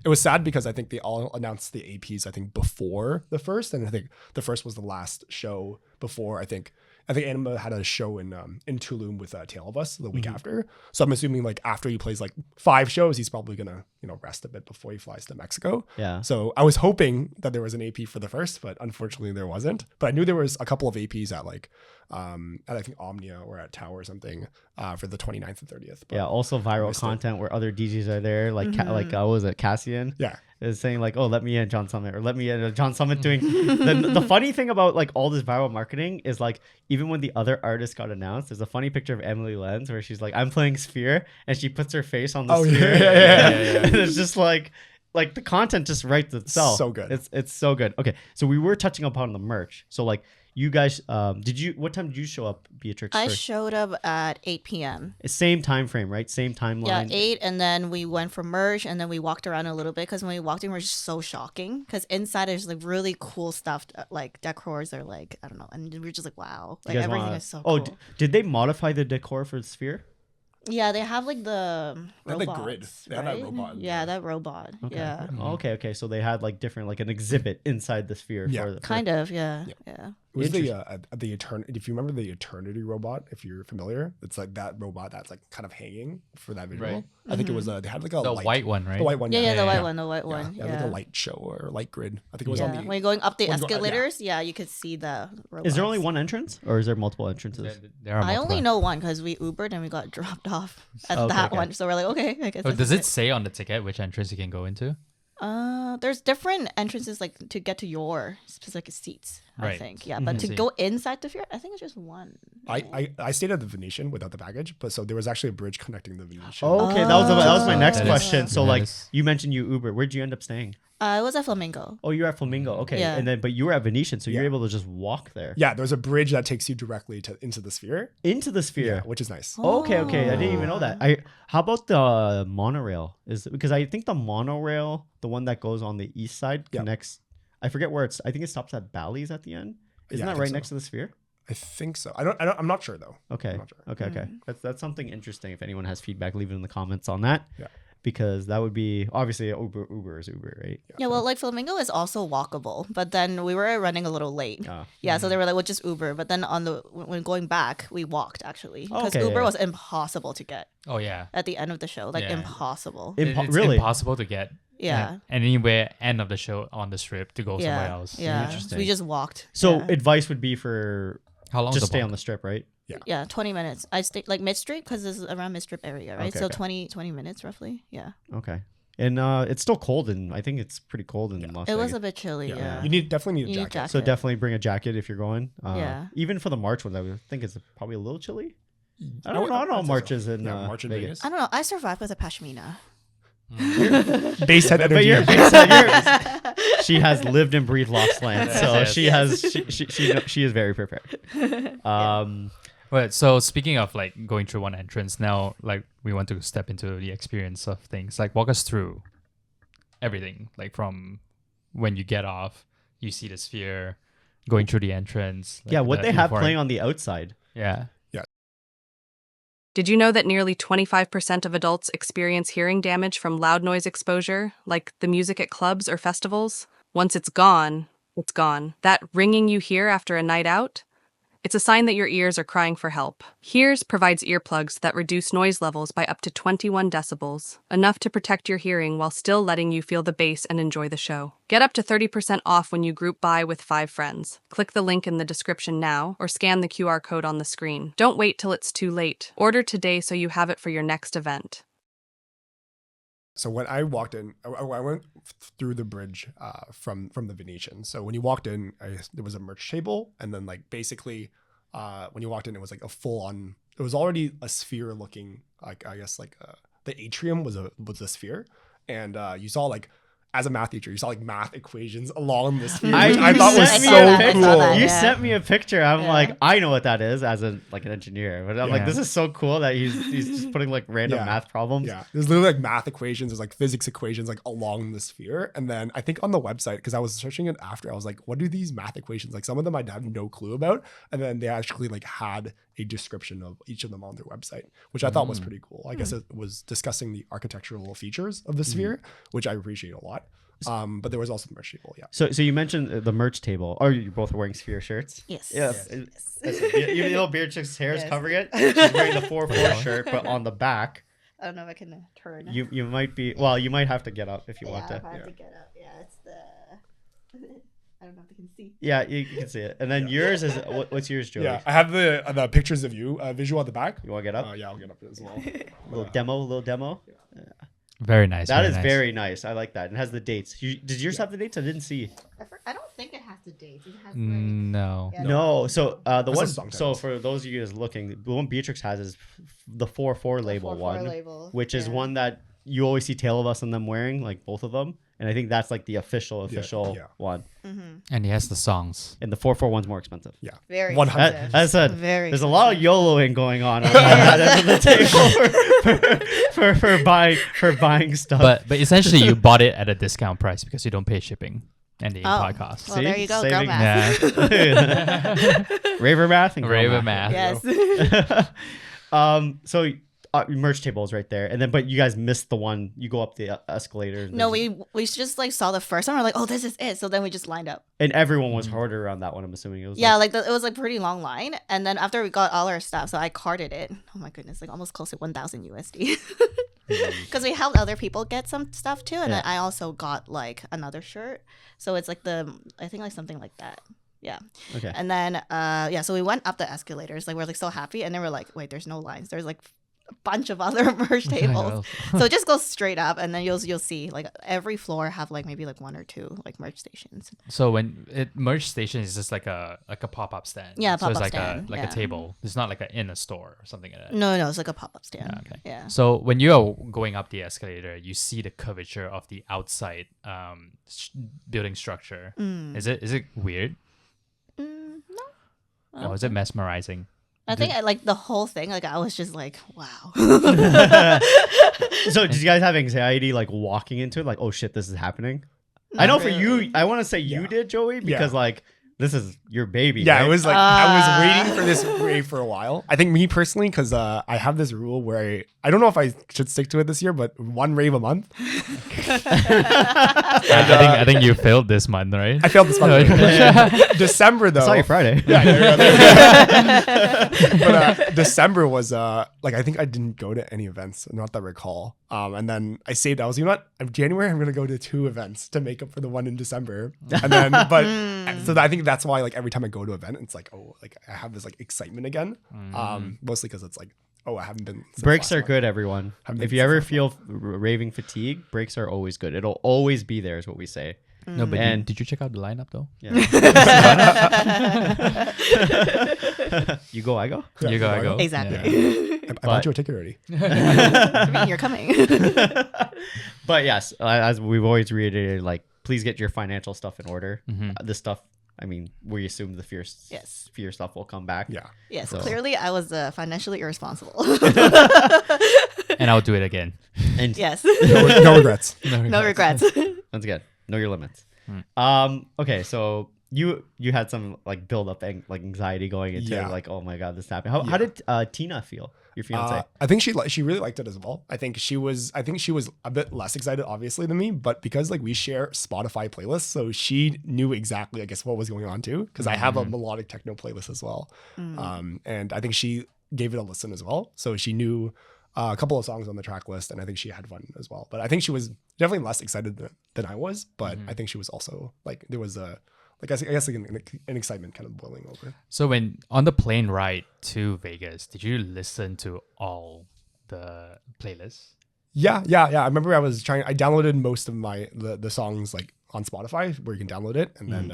It was sad because I think they all announced the APs, I think, before the first, and I think the first was the last show before. I think Anyma had a show in Tulum with Tale of Us the week after. So I'm assuming like after he plays like 5 shows, he's probably gonna rest a bit before he flies to Mexico. Yeah. So I was hoping that there was an AP for the first, but unfortunately there wasn't. But I knew there was a couple of APs at like at I think Omnia or at Tower or something for the 29th and 30th. But yeah. Also viral content where other DJs are there, like what was it, Cassian? Yeah. Is saying like, oh, let me in John Summit, or let me in John Summit doing the funny thing about like all this viral marketing is like even when the other artist got announced, there's a funny picture of Emily Lenz where she's like, I'm playing Sphere, and she puts her face on the Sphere. Yeah. And it's just like the content just writes itself. So good. It's so good. Okay, so we were touching upon the merch. So like you guys, what time did you show up, Beatrix? I first? showed up at 8 p.m. Same time frame, right? Same timeline. Yeah, 8, and then we went for merch, and then we walked around a little bit because when we walked in, it was just so shocking because inside there's like really cool stuff, like decors are like, I don't know, and we're just like, wow, like everything is so cool. Did they modify the decor for the Sphere? Yeah, they have like the robots, grid. They have that robot. Yeah, that robot. Okay. Yeah. Okay. So they had like different, like an exhibit inside the Sphere. Yeah. Kind of, yeah. It was the Eternity. If you remember the Eternity robot, if you're familiar, it's like that robot that's like kind of hanging for that visual. Right. I think it was they had like a The light, white one, right? the white one. Yeah, the white one, Yeah, like a light show or light grid. I think it was on the. When you're going up the when you go- escalators, you could see the robots. Is there only one entrance, or is there multiple entrances? There are I multiple. only know one because we Ubered and we got dropped off at that one. So we're like, okay, I guess. Oh, that's does it say on the ticket which entrance you can go into? There's different entrances like to get to your specific seats. I Right. think, yeah, but to go inside the Sphere, I think it's just one. I stayed at the Venetian without the baggage, but so there was actually a bridge connecting the Venetian. Okay, that was my next That is- question. So that like is- you mentioned you Uber. Where'd you end up staying? It was at Flamingo. Oh, you're at Flamingo. Okay, Yeah. and then but you were at Venetian, so you're Yeah. able to just walk there Yeah, there's a bridge that takes you directly into the Sphere. into the Sphere. Yeah, which is nice. Okay, I didn't even know that. How about the monorail? Because I think the monorail, the one that goes on the east side, Yeah. connects. I forget where it's. I think it stops at Bally's at the end. Isn't Yeah, I that think right so. next to the Sphere? I think so. I'm not sure though. Okay. I'm not sure. Okay. That's something interesting. If anyone has feedback, leave it in the comments on that. Yeah. Because that would be obviously Uber is Uber, right? Yeah, well, like Flamingo is also walkable, but then we were running a little late. Yeah, so they were like, "Well, just Uber." But then when going back, we walked actually because Okay, Uber yeah. was impossible to get Oh yeah. at the end of the show, like Yeah. impossible. It's Really? impossible to get. Yeah. Anywhere end of the show on the strip to go somewhere Yeah, else. yeah. Interesting. So we just walked. So yeah. advice would be for How long? just stay on the strip, right? Yeah, 20 minutes. I stayed like mid-strip because this is around mid-strip area, right? Okay, so okay. 20 minutes roughly. Yeah. Okay. And it's still cold, and I think it's pretty cold in Las It was Vegas. a bit chilly. Yeah. You definitely need a You need jacket. So definitely bring a jacket if you're going. Yeah. Even for the March ones, I would think it's probably a little chilly. I No, don't know. I don't know I'd say March so. is in March in Vegas. I don't know. I survived with a pashmina. Base head But energy. she has lived and breathed Lost Land, so Yes. she has she is very prepared. But so speaking of like going through one entrance, now like we want to step into the experience of things. Like walk us through everything, like from when you get off, you see the Sphere, going through the entrance. Like Yeah, what the they have euphoric- playing on the outside. Yeah. Did you know that nearly 25% of adults experience hearing damage from loud noise exposure, like the music at clubs or festivals? Once it's gone, it's gone. That ringing you hear after a night out? It's a sign that your ears are crying for help. Hears provides earplugs that reduce noise levels by up to 21 decibels, enough to protect your hearing while still letting you feel the bass and enjoy the show. Get up to 30% off when you group buy with 5 friends. Click the link in the description now or scan the QR code on the screen. Don't wait till it's too late. Order today so you have it for your next event. So when I walked in, I went through the bridge from the Venetian. So when you walked in, there was a merch table, and then like basically when you walked in, it was like a full on. It was already a sphere looking like I guess like the atrium was a sphere, and you saw like as a math teacher, you saw like math equations along the sphere, I which I thought was sent me so a picture. cool. You Yeah. sent me a picture. I'm Yeah. like, I know what that is as an engineer, but I'm like, this is so cool that he's just putting like random Yeah. math problems. Yeah, there's literally like math equations, there's like physics equations like along the sphere. And then I think on the website, because I was searching it after, I was like, what do these math equations, like some of them I have no clue about. And then they actually like had a description of each of them on their website, which I thought was pretty cool. I guess it was discussing the architectural features of the sphere, which I appreciate a lot. But there was also the merch table. Yeah. So you mentioned the merch table. Oh, you both are wearing Sphere shirts? Yes. Yeah. Yes. Your little beard chick's hair is Yes. covering it. She's wearing the 4-4 shirt, but on the back, I don't know if I can turn. you might be. Well, you might have to get up if you yeah, want to. if I have to get up. Yeah, it's the. I don't know if you can see. Yeah, you can see it. And then yours is what's yours, Joey? Yeah, I have the pictures of you visual at the back. You want to get up? Yeah, I'll get up as well. Little demo. Very nice. That is nice. very nice. I like that. It has the dates. Did yours have the dates? I didn't see. I don't think it has the dates. It has No. Yeah, No. So the That's one. the song So titles. for those of you guys looking, the one Beatrix has is the 4-4 label 4-4 one, label, which is yeah. one that you always see Tale of Us and them wearing, like both of them. And I think that's like the official yeah. one. And he has the songs. And the 4-4 one's more expensive. Yeah. Very 100. expensive. As I said, Very there's a lot of YOLOing going on that end of the table for buying stuff. But essentially, you bought it at a discount price because you don't pay shipping and the implied cost. Well, there you go. Girl Saving- math. Raver math and girl Raven math. math. Yes. So merch table is right there, and then but you guys missed the one. You go up the escalator. And No, there's- we just like saw the first one. We're like, oh, this is it. So then we just lined up. and everyone was harder around that one. I'm assuming it was. Yeah, like it was like pretty long line. And then after we got all our stuff, so I carded it. Oh my goodness, like almost close to 1,000 USD. Because we helped other people get some stuff too, and then I also got like another shirt. So it's like I think like something like that. Yeah. Okay. And then so we went up the escalators. Like we're like so happy, and then we're like, wait, there's no lines. There's like a bunch of other merch tables. So just go straight up, and then you'll see like every floor have like maybe like 1 or 2 like merch stations. So when merch station is just like a pop-up stand. Yeah, so it's pop-up like stand, a yeah. table. It's not like in a store or something like that. No, it's like a pop up stand. Yeah, okay. Yeah. So when you are going up the escalator, you see the curvature of the outside building structure. Is it weird? No. Or is it mesmerizing? I think I like the whole thing. Like I was just like, wow. So did you guys have anxiety like walking into it? Like, oh shit, this is happening. I know for you, I want to say you did, Joey, because like this is your baby. Yeah, right? it was like I was waiting for this rave for a while. I think me personally, because I have this rule where I don't know if I should stick to it this year, but 1 rave a month. I think you failed this month, right? I failed this month. December though. Sorry, Friday. Yeah, there you go. But December was like I think I didn't go to any events, not that I recall. And then I saved. I was, you know what? In January, I'm gonna go to 2 events to make up for the one in December. And then, but so I think that's why like every time I go to an event, it's like like I have this like excitement again. Mostly because it's like I haven't been. since Breaks last are month. good, everyone. Haven't If been you ever since feel raving fatigue, breaks are always good. It'll always be there, is what we say. No, but And- did you check out the lineup though? Yeah. You go, I go. Yeah, You go, I go. Exactly. I bought you a ticket already. I mean, you're coming. But yes, as we've always reiterated, like please get your financial stuff in order. The stuff, I mean, we assume the fear stuff will come back. Yeah. Yes, So- clearly I was financially irresponsible. And I'll do it again. And Yes. No regrets. No regrets. once again, know your limits. Okay, so you had some like build up like anxiety going into Yeah. like, oh my god, this happened. How did Tina feel? Your fiance? I think she really liked it as well. I think she was a bit less excited obviously than me, but because like we share Spotify playlists, so she knew exactly I guess what was going on too, because I have a melodic techno playlist as well. And I think she gave it a listen as well, so she knew a couple of songs on the track list, and I think she had fun as well. But I think she was definitely less excited than I was, but I think she was also like there was a like I guess like an excitement kind of boiling over. So when on the plane ride to Vegas, did you listen to all the playlists? Yeah. I remember I downloaded most of the songs like on Spotify where you can download it, and then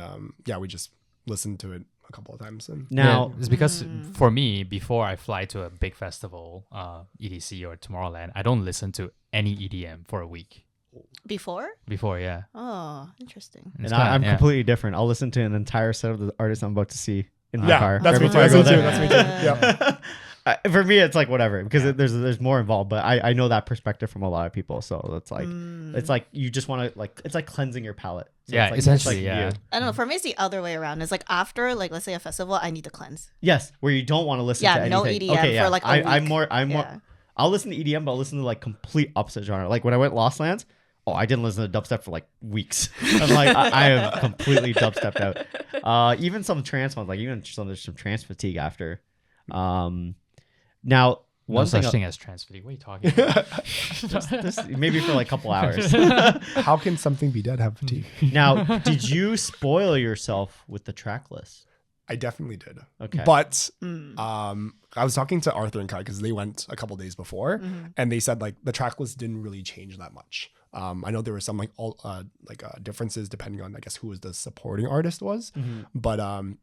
we just listened to it a couple of times. And Now, it's because for me, before I fly to a big festival, EDC or Tomorrowland, I don't listen to any EDM for a week. Before? Before, yeah. Oh, interesting. And I'm completely different. I'll listen to an entire set of the artists I'm about to see in my car. That's me too. That's me too. Yeah. For me, it's like whatever because there's more involved. But I know that perspective from a lot of people. So it's like you just want to like it's like cleansing your palate. So yeah, it's like, essentially, it's like yeah. I don't know. For me, it's the other way around. It's like after, like, let's say a festival, I need to cleanse. Yes, where you don't want to listen to anything. No EDM for like a week. I'm more. I'll listen to EDM, but I'll listen to like complete opposite genre. Like when I went Lost Lands, I didn't listen to dubstep for like weeks. I'm like, I am completely dubstepped out. Even some trance ones, like even there's some trance fatigue after. Now, no such thing as trance fatigue. What are you talking about? Maybe for like a couple hours. How can something be dead have fatigue? Now, did you spoil yourself with the track list? I definitely did. Okay. But I was talking to Arthur and Kai because they went a couple days before, and they said like the track list didn't really change that much. I know there were some differences depending on I guess who was the supporting artist was, but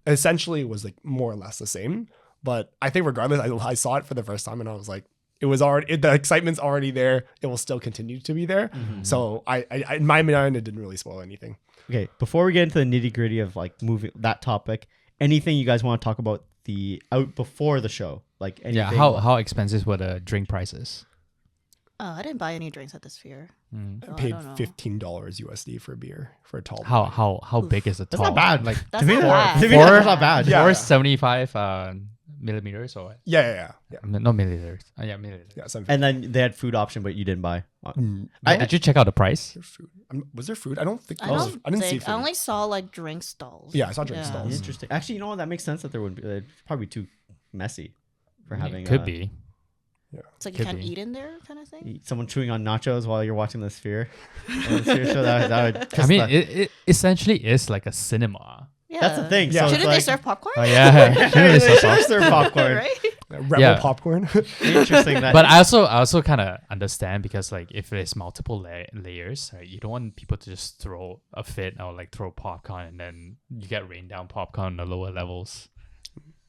essentially it was like more or less the same. But I think regardless, I saw it for the first time and I was like, it was already the excitement's already there. It will still continue to be there. So I in my mind it didn't really spoil anything. Okay, before we get into the nitty gritty of like moving that topic, anything you guys want to talk about the out before the show? Like anything? Yeah, how expensive were the drink prices? I didn't buy any drinks at the Sphere. I paid $15 USD for a beer for a tall. How big is a tall? That's not bad. Like that's not bad. That's not bad. Yeah. 475 millimeters or what? Yeah. No milliliters. Yeah, milliliters. Yeah, and then they had food option, but you didn't buy. Did you check out the price? Food. Was there food? I don't think. I didn't see food. I only saw like drink stalls. Yeah, I saw drink stalls. Interesting. Actually, you know what? That makes sense that there wouldn't be. It'd probably be too messy for having. Could be. Yeah. It's like you can't eat in there, kind of thing. Someone chewing on nachos while you're watching the Sphere. The Sphere show, that would I mean, it essentially is like a cinema. Yeah. That's the thing. Yeah. So Shouldn't they serve popcorn? Oh yeah, Shouldn't they serve popcorn? Right? Rebel popcorn. Interesting. But I also kind of understand because like if there's multiple layers, right, you don't want people to just throw a fit or like throw popcorn and then you get rained down popcorn on the lower levels.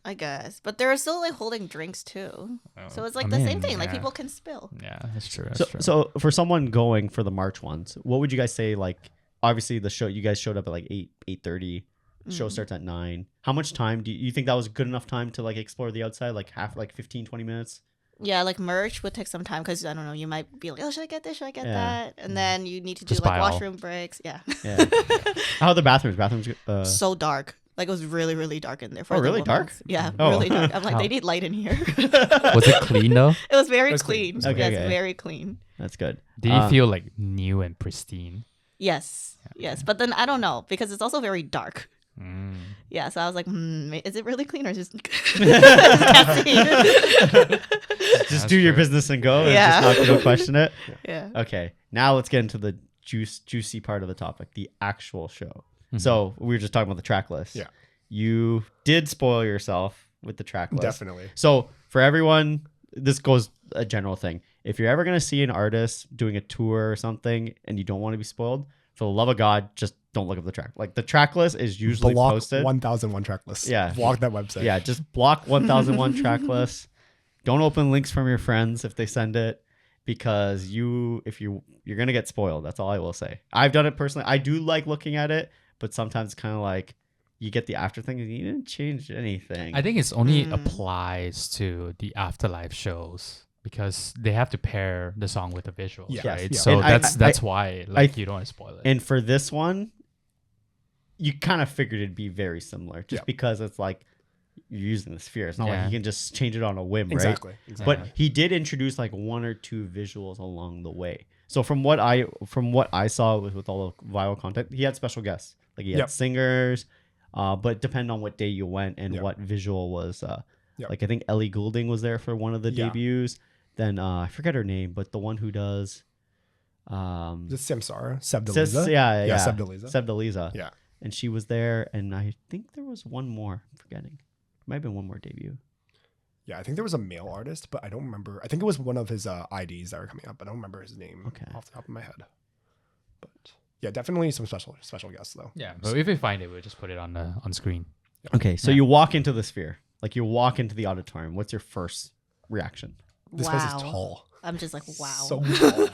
I guess, but they're still like holding drinks too, so it's like the same thing. Like people can spill. Yeah, that's true. So for someone going for the March ones, what would you guys say? Like, obviously the show, you guys showed up at like 8:30. Show starts at 9. How much time do you think that was good enough time to like explore the outside? Like 15-20 minutes? Yeah, like merch would take some time because I don't know, you might be like, oh, should I get this? Should I get that? And then you need to do Just like washroom breaks. Yeah. How are the bathrooms? So dark. Like it was really, really dark in there. For really dark? Yeah, really dark. I'm like, they need light in here. Was it clean though? It was very clean. Okay. Very clean. That's good. Did you feel like new and pristine? Yes. Yes. But then I don't know because it's also very dark. Yeah, so I was like, is it really clean or just can't see? Just do your business and go. Yeah. And just don't question it. Yeah. Okay, now let's get into the juicy part of the topic, the actual show. So we were just talking about the track list. Yeah. You did spoil yourself with the track list. Definitely. So for everyone, this goes a general thing. If you're ever going to see an artist doing a tour or something and you don't want to be spoiled, for the love of God, just don't look up the track. Like the track list is usually posted. 1001 track list. Yeah. Block that website. Yeah, just block 1001 track list. Don't open links from your friends if they send it, because you're gonna get spoiled. That's all I will say. I've done it personally. I do like looking at it, but sometimes it's kind of like you get the after thing and you didn't change anything. I think it's only applies to the afterlife shows because they have to pair the song with the visuals, right? Yeah. So and that's why you don't want to spoil it. And for this one, you kind of figured it'd be very similar, just because it's like you're using the Sphere. It's not like you can just change it on a whim, right? Exactly. But he did introduce like 1 or 2 visuals along the way. So from what I saw with all the viral content, he had special guests. Like he had singers, but depending on what day you went and what visual was. Like I think Ellie Goulding was there for one of the debuts. Then I forget her name, but the one who does Just Samsara, Seb Deliza. Seb Deliza. Seb Deliza. Yeah. And she was there, and I think there was one more. I'm forgetting. Might have been one more debut. Yeah, I think there was a male artist, but I don't remember. I think it was one of his IDs that were coming up. I don't remember his name off the top of my head. But yeah, definitely some special guests though. Yeah, but if we find it, we'll just put it on screen. Okay, so you walk into the Sphere, like you walk into the auditorium. What's your first reaction? This place is tall. I'm just like, wow. So tall.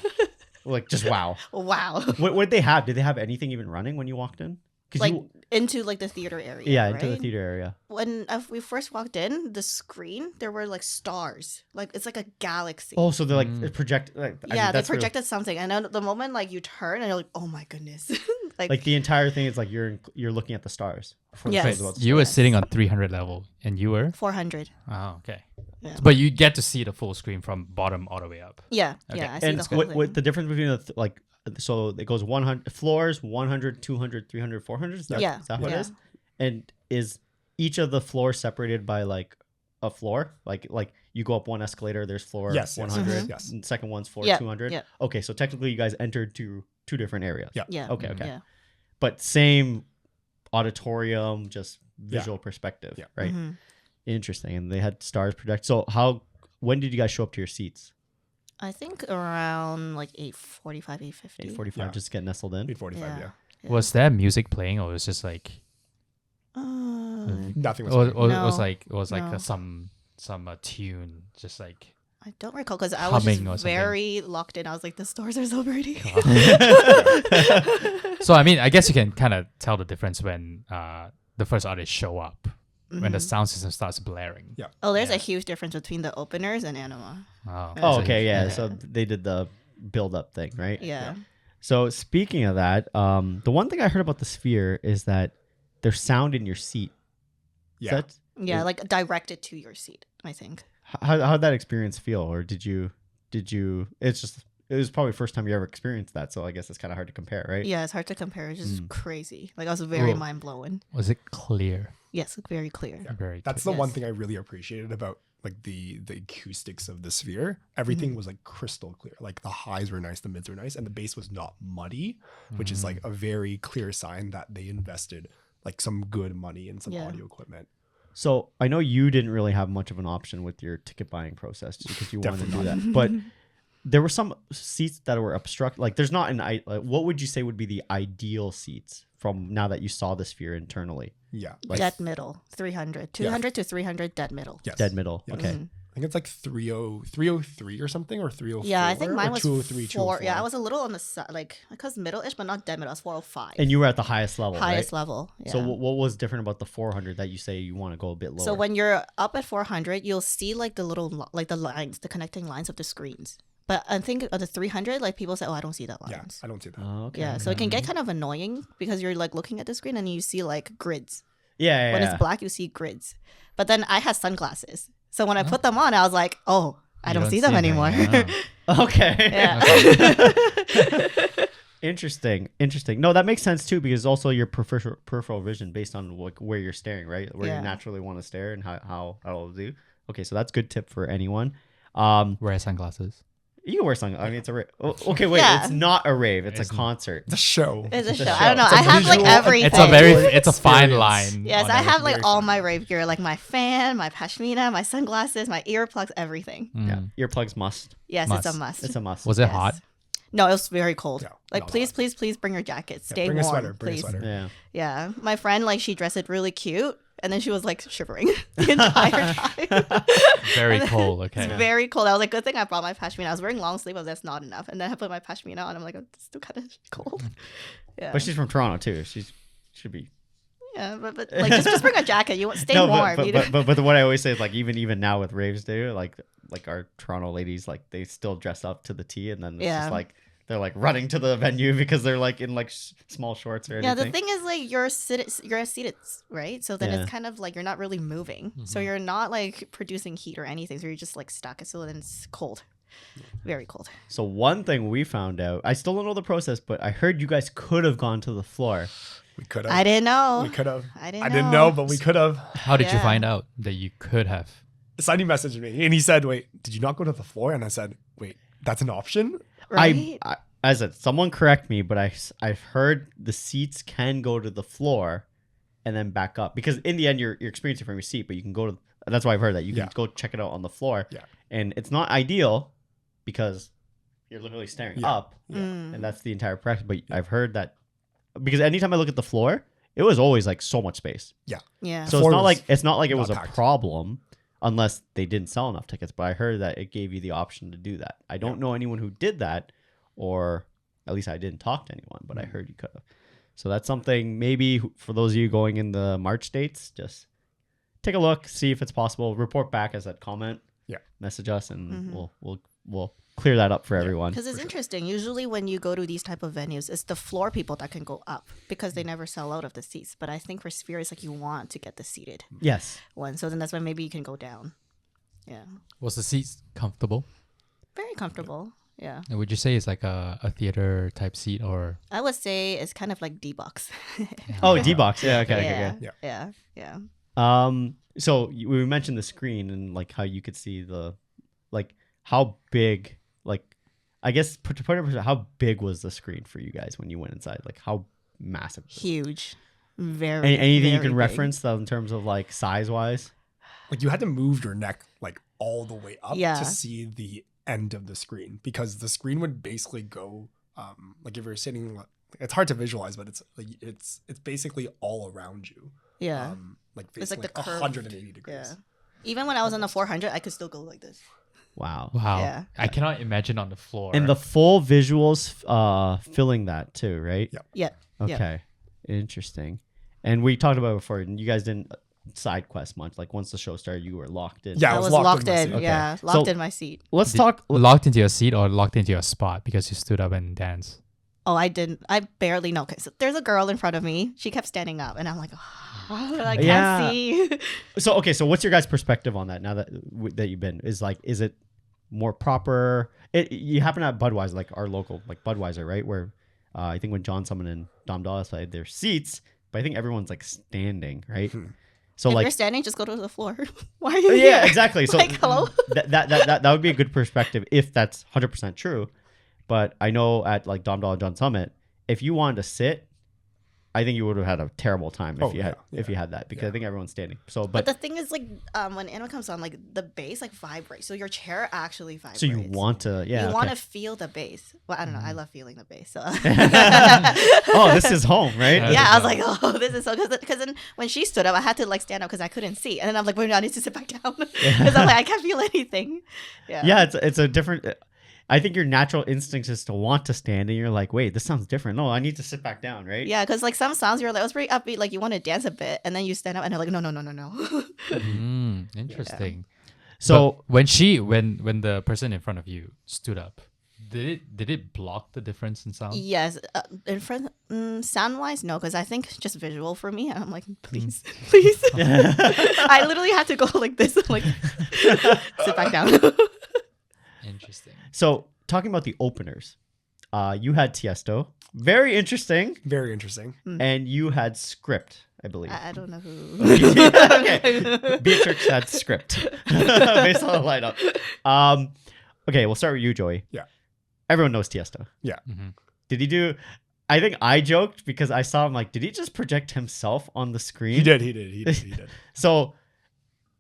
Like just wow. Wow. What did they have? Did they have anything even running when you walked in? Like into like the theater area. Yeah, right? into the theater area. When we first walked in, the screen there were like stars. Like it's like a galaxy. Oh, so they're like project. Like, they projected something, and then the moment like you turn, and you're like, oh my goodness. like the entire thing is like you're looking at the stars. Yes. You were sitting on 300 level, and you were 400. Oh, okay. Yeah. But you get to see the full screen from bottom all the way up. Yeah, Okay. yeah. I see And the whole what thing. the difference between like so it goes 100 floors, 100, 200, 300, 400. Is that what it is? And is each of the floors separated by like a floor? Like you go up one escalator, there's floor 100. Yes. And second one's floor 200. Yeah. Okay, so technically you guys entered two different areas. Yeah. Yeah. Okay. Yeah. But same auditorium, just visual perspective, Yeah. right? Mm-hmm. Interesting. And they had stars project. So when did you guys show up to your seats? I think around like 8:45, 8:50. 8:45, just get nestled in. 8:45. Yeah. Yeah. Was there music playing, or was it just like Nothing was. or playing. it was like No. some tune, just like I don't recall because I was Humming or just something. very locked in. I was like, the stars are so pretty. So I mean, I guess you can kind of tell the difference when the first artists show up, when the Mhm. sound system starts blaring. Yeah. Oh, there's Yeah. a huge difference between the openers and Anyma. Oh, Oh, so okay, you- yeah. So they did the build up thing, right? Yeah. So speaking of that, the one thing I heard about the Sphere is that there's sound in your seat. Is Yeah. that- Yeah, like directed to your seat, I think. how'd that experience feel, or did you? It was probably the first time you ever experienced that, so I guess it's kind of hard to compare, right? Yeah, it's hard to compare. It's just crazy. Like I was very Whoa. mind blown. Was it clear? Yes, very clear. Very. That's clear. the one Yes. thing I really appreciated about like the acoustics of the Sphere. Everything was like crystal clear. Like the highs were nice, the mids were nice, and the bass was not muddy, which is like a very clear sign that they invested like some good money in some Yeah. audio equipment. So I know you didn't really have much of an option with your ticket buying process just because you wanted to do that, but there were some seats that were obstructed. Like there's not what would you say would be the ideal seats from now that you saw the Sphere internally? Yeah. Like- Dead middle, 300. 200 to 300 dead middle. Yes. Dead middle. Yes. Okay. Mhm. I think it's like 303 or something, or 304. Yeah, I think mine or was 203, 4. Yeah, 204. I was a little on the side, like, because middle-ish, but not dead middle. I was 405. And you were at the highest level, highest right? level. Yeah. So what was different about the 400 that you say you want to go a bit lower? So when you're up at 400, you'll see like the little like the lines, the connecting lines of the screens. But I think on the 300, like people say, "Oh, I don't see that Yeah, lines." I don't see that. Oh, okay. Yeah, so it can get kind of annoying because you're like looking at the screen and you see like grids. Yeah, When it's black, you see grids. But then I had sunglasses, so when I put them on, I was like, "Oh, I You don't see them anymore." Okay. Yeah. Interesting. No, that makes sense too, because also your peripheral vision based on like where you're staring, right? Where Yeah. you naturally want to stare and how it'll do. Okay, so that's a good tip for anyone. Wear sunglasses. You can wear sunglasses. I mean, it's a rave. Okay, wait, Yeah. it's not a rave. It's It's a concert. It's a show. It's a It's a show. show. I don't know. It's a I have like visual- everything. It's a fine Experience. line. Yes, on I have everything. like very all fun. my rave gear, like my fan, my pashmina, my sunglasses, my earplugs, everything. Yeah, earplugs must. Yes, it's a Must. must. It's a must. Was it Yes. hot? No, it was very cold. Yeah, like, not please, hot. please bring your jacket. Yeah, Stay bring warm, a sweater. Bring please. a sweater. Yeah. Yeah, my friend, like, she dressed it really cute, and then she was like shivering the entire time. Very And then- cold. Okay. It's very cold. I was like, good thing I brought my pashmina. I was wearing long sleeve, but that's not enough. And then I put my pashmina on. I'm like, oh, it's still kind of cold. Yeah, But she's from Toronto too. Should be. yeah, but like just bring a jacket. You want stay No, warm. but, you but, know? but what I always say is like even now with raves too, like our Toronto ladies, like they still dress up to the T, and then it's Yeah. just like they're like running to the venue because they're like in like small shorts or Yeah, anything. the thing is like you're seated, right? So then Yeah. it's kind of like you're not really moving. So you're not like producing heat or anything. So you're just like stuck. So then it's cold. Very cold. So one thing we found out, I still don't know the process, but I heard you guys could have gone to the floor. We could have. I didn't know. We could have. I didn't I didn't know. know, but we could have. How did you Yeah. find out that you could have? Sonny messaged me and he said, "Wait, did you not go to the floor?" And I said, "Wait, that's an option." Right? I as a, someone correct me, but I've heard the seats can go to the floor and then back up, because in the end you're experiencing from your seat, but you can go to. That's why I've heard that you can Yeah. go check it out on the floor. Yeah. And it's not ideal because you're literally staring Yeah. up, Yeah. Mm. and that's the entire practice. But I've heard that because anytime I look at the floor, it was always like so much space. Yeah. So Floor it's not like it not was a packed. problem unless they didn't sell enough tickets. But I heard that it gave you the option to do that. I don't know anyone who did that, or at least I didn't talk to anyone, but I heard you could have. So that's something maybe for those of you going in the March dates, just take a look, see if it's possible. Report back as that comment. Yeah. Message us, and we'll clear that up for everyone. Because it's interesting. Usually when you go to these type of venues, it's the floor people that can go up because they never sell out of the seats. But I think for Sphere, it's like you want to get the seated Yes. one. So then that's when maybe you can go down. Yeah. Was the seats comfortable? Very comfortable. Yeah. And would you say it's like a theater type seat or? I would say it's kind of like D-Box. Oh, D-Box. Yeah. Okay. Yeah. So we mentioned the screen and like how you could see how big, like, I guess to put it in perspective, how big was the screen for you guys when you went inside? Like how massive? Huge. Very. Anything you very can big. reference in terms of like size wise? Like you had to move your neck like all the way up Yeah. to see the end of the screen, because the screen would basically go like if you're sitting, it's hard to visualize, but it's like it's basically all around you. Yeah. Like It's facing like the curve. 180 degrees. Yeah. Even when I was on the 400, I could still go like this. Wow. Yeah. I cannot imagine on the floor. And the full visuals filling that too, right? Yeah. Yeah. Okay. Interesting. And we talked about it before, and you guys didn't side quest much. Like once the show started, you were locked in. Yeah, I I was was locked locked in my in. seat. Okay. Yeah. So- Locked in my seat. Let's talk. locked into your seat or locked into your spot because you stood up and danced. Oh, I didn't. I barely know. Okay, so there's a girl in front of me. She kept standing up, and I'm like, I can't Yeah. see. So so what's your guys' perspective on that now that you've been? Is it more proper? You happen at Budweiser, like our local, like Budweiser, right? Where I think when John Summon and Dom Dallas played, their seats, but I think everyone's like standing, right? So If like you're standing, just go to the floor. Why are you yeah, here? exactly. So Like, hello? that would be a good perspective if that's 100% true. But I know at like Dom Doll and John Summit, if you wanted to sit, I think you would have had a terrible time if you had that, because I think everyone's standing. So, But the thing is, like, when Anyma comes on, like the bass like vibrates, so your chair actually vibrates. so you want to, you want to feel the bass. Well, I don't know. I love feeling the bass. So. Oh, this is home, right? Yeah, I was like, oh, this is so, because then when she stood up, I had to like stand up because I couldn't see, and then I'm like, wait, I need to sit back down because I'm like, I can't feel anything. Yeah. Yeah, it's a different. I think your natural instinct is to want to stand, and you're like, wait, this sounds different. No, I need to sit back down, right? Yeah, because like some songs you're like, it was pretty upbeat, like you want to dance a bit, and then you stand up and they're like, no. Interesting. So but when the person in front of you stood up, did it block the difference in sound? Yes, in front, sound wise, no, because I think just visual for me, and I'm like, please. I literally had to go like this, like sit back down. Interesting. So talking about the openers, you had Tiesto, very interesting, Very interesting. and you had Script, I believe. I don't know who. Okay, Beatrix had Script based on the lineup. Okay, we'll start with you, Joey. Yeah. Everyone knows Tiesto. Yeah. Mm-hmm. Did he do? I think I joked because I saw him like, did he just project himself on the screen? He did. So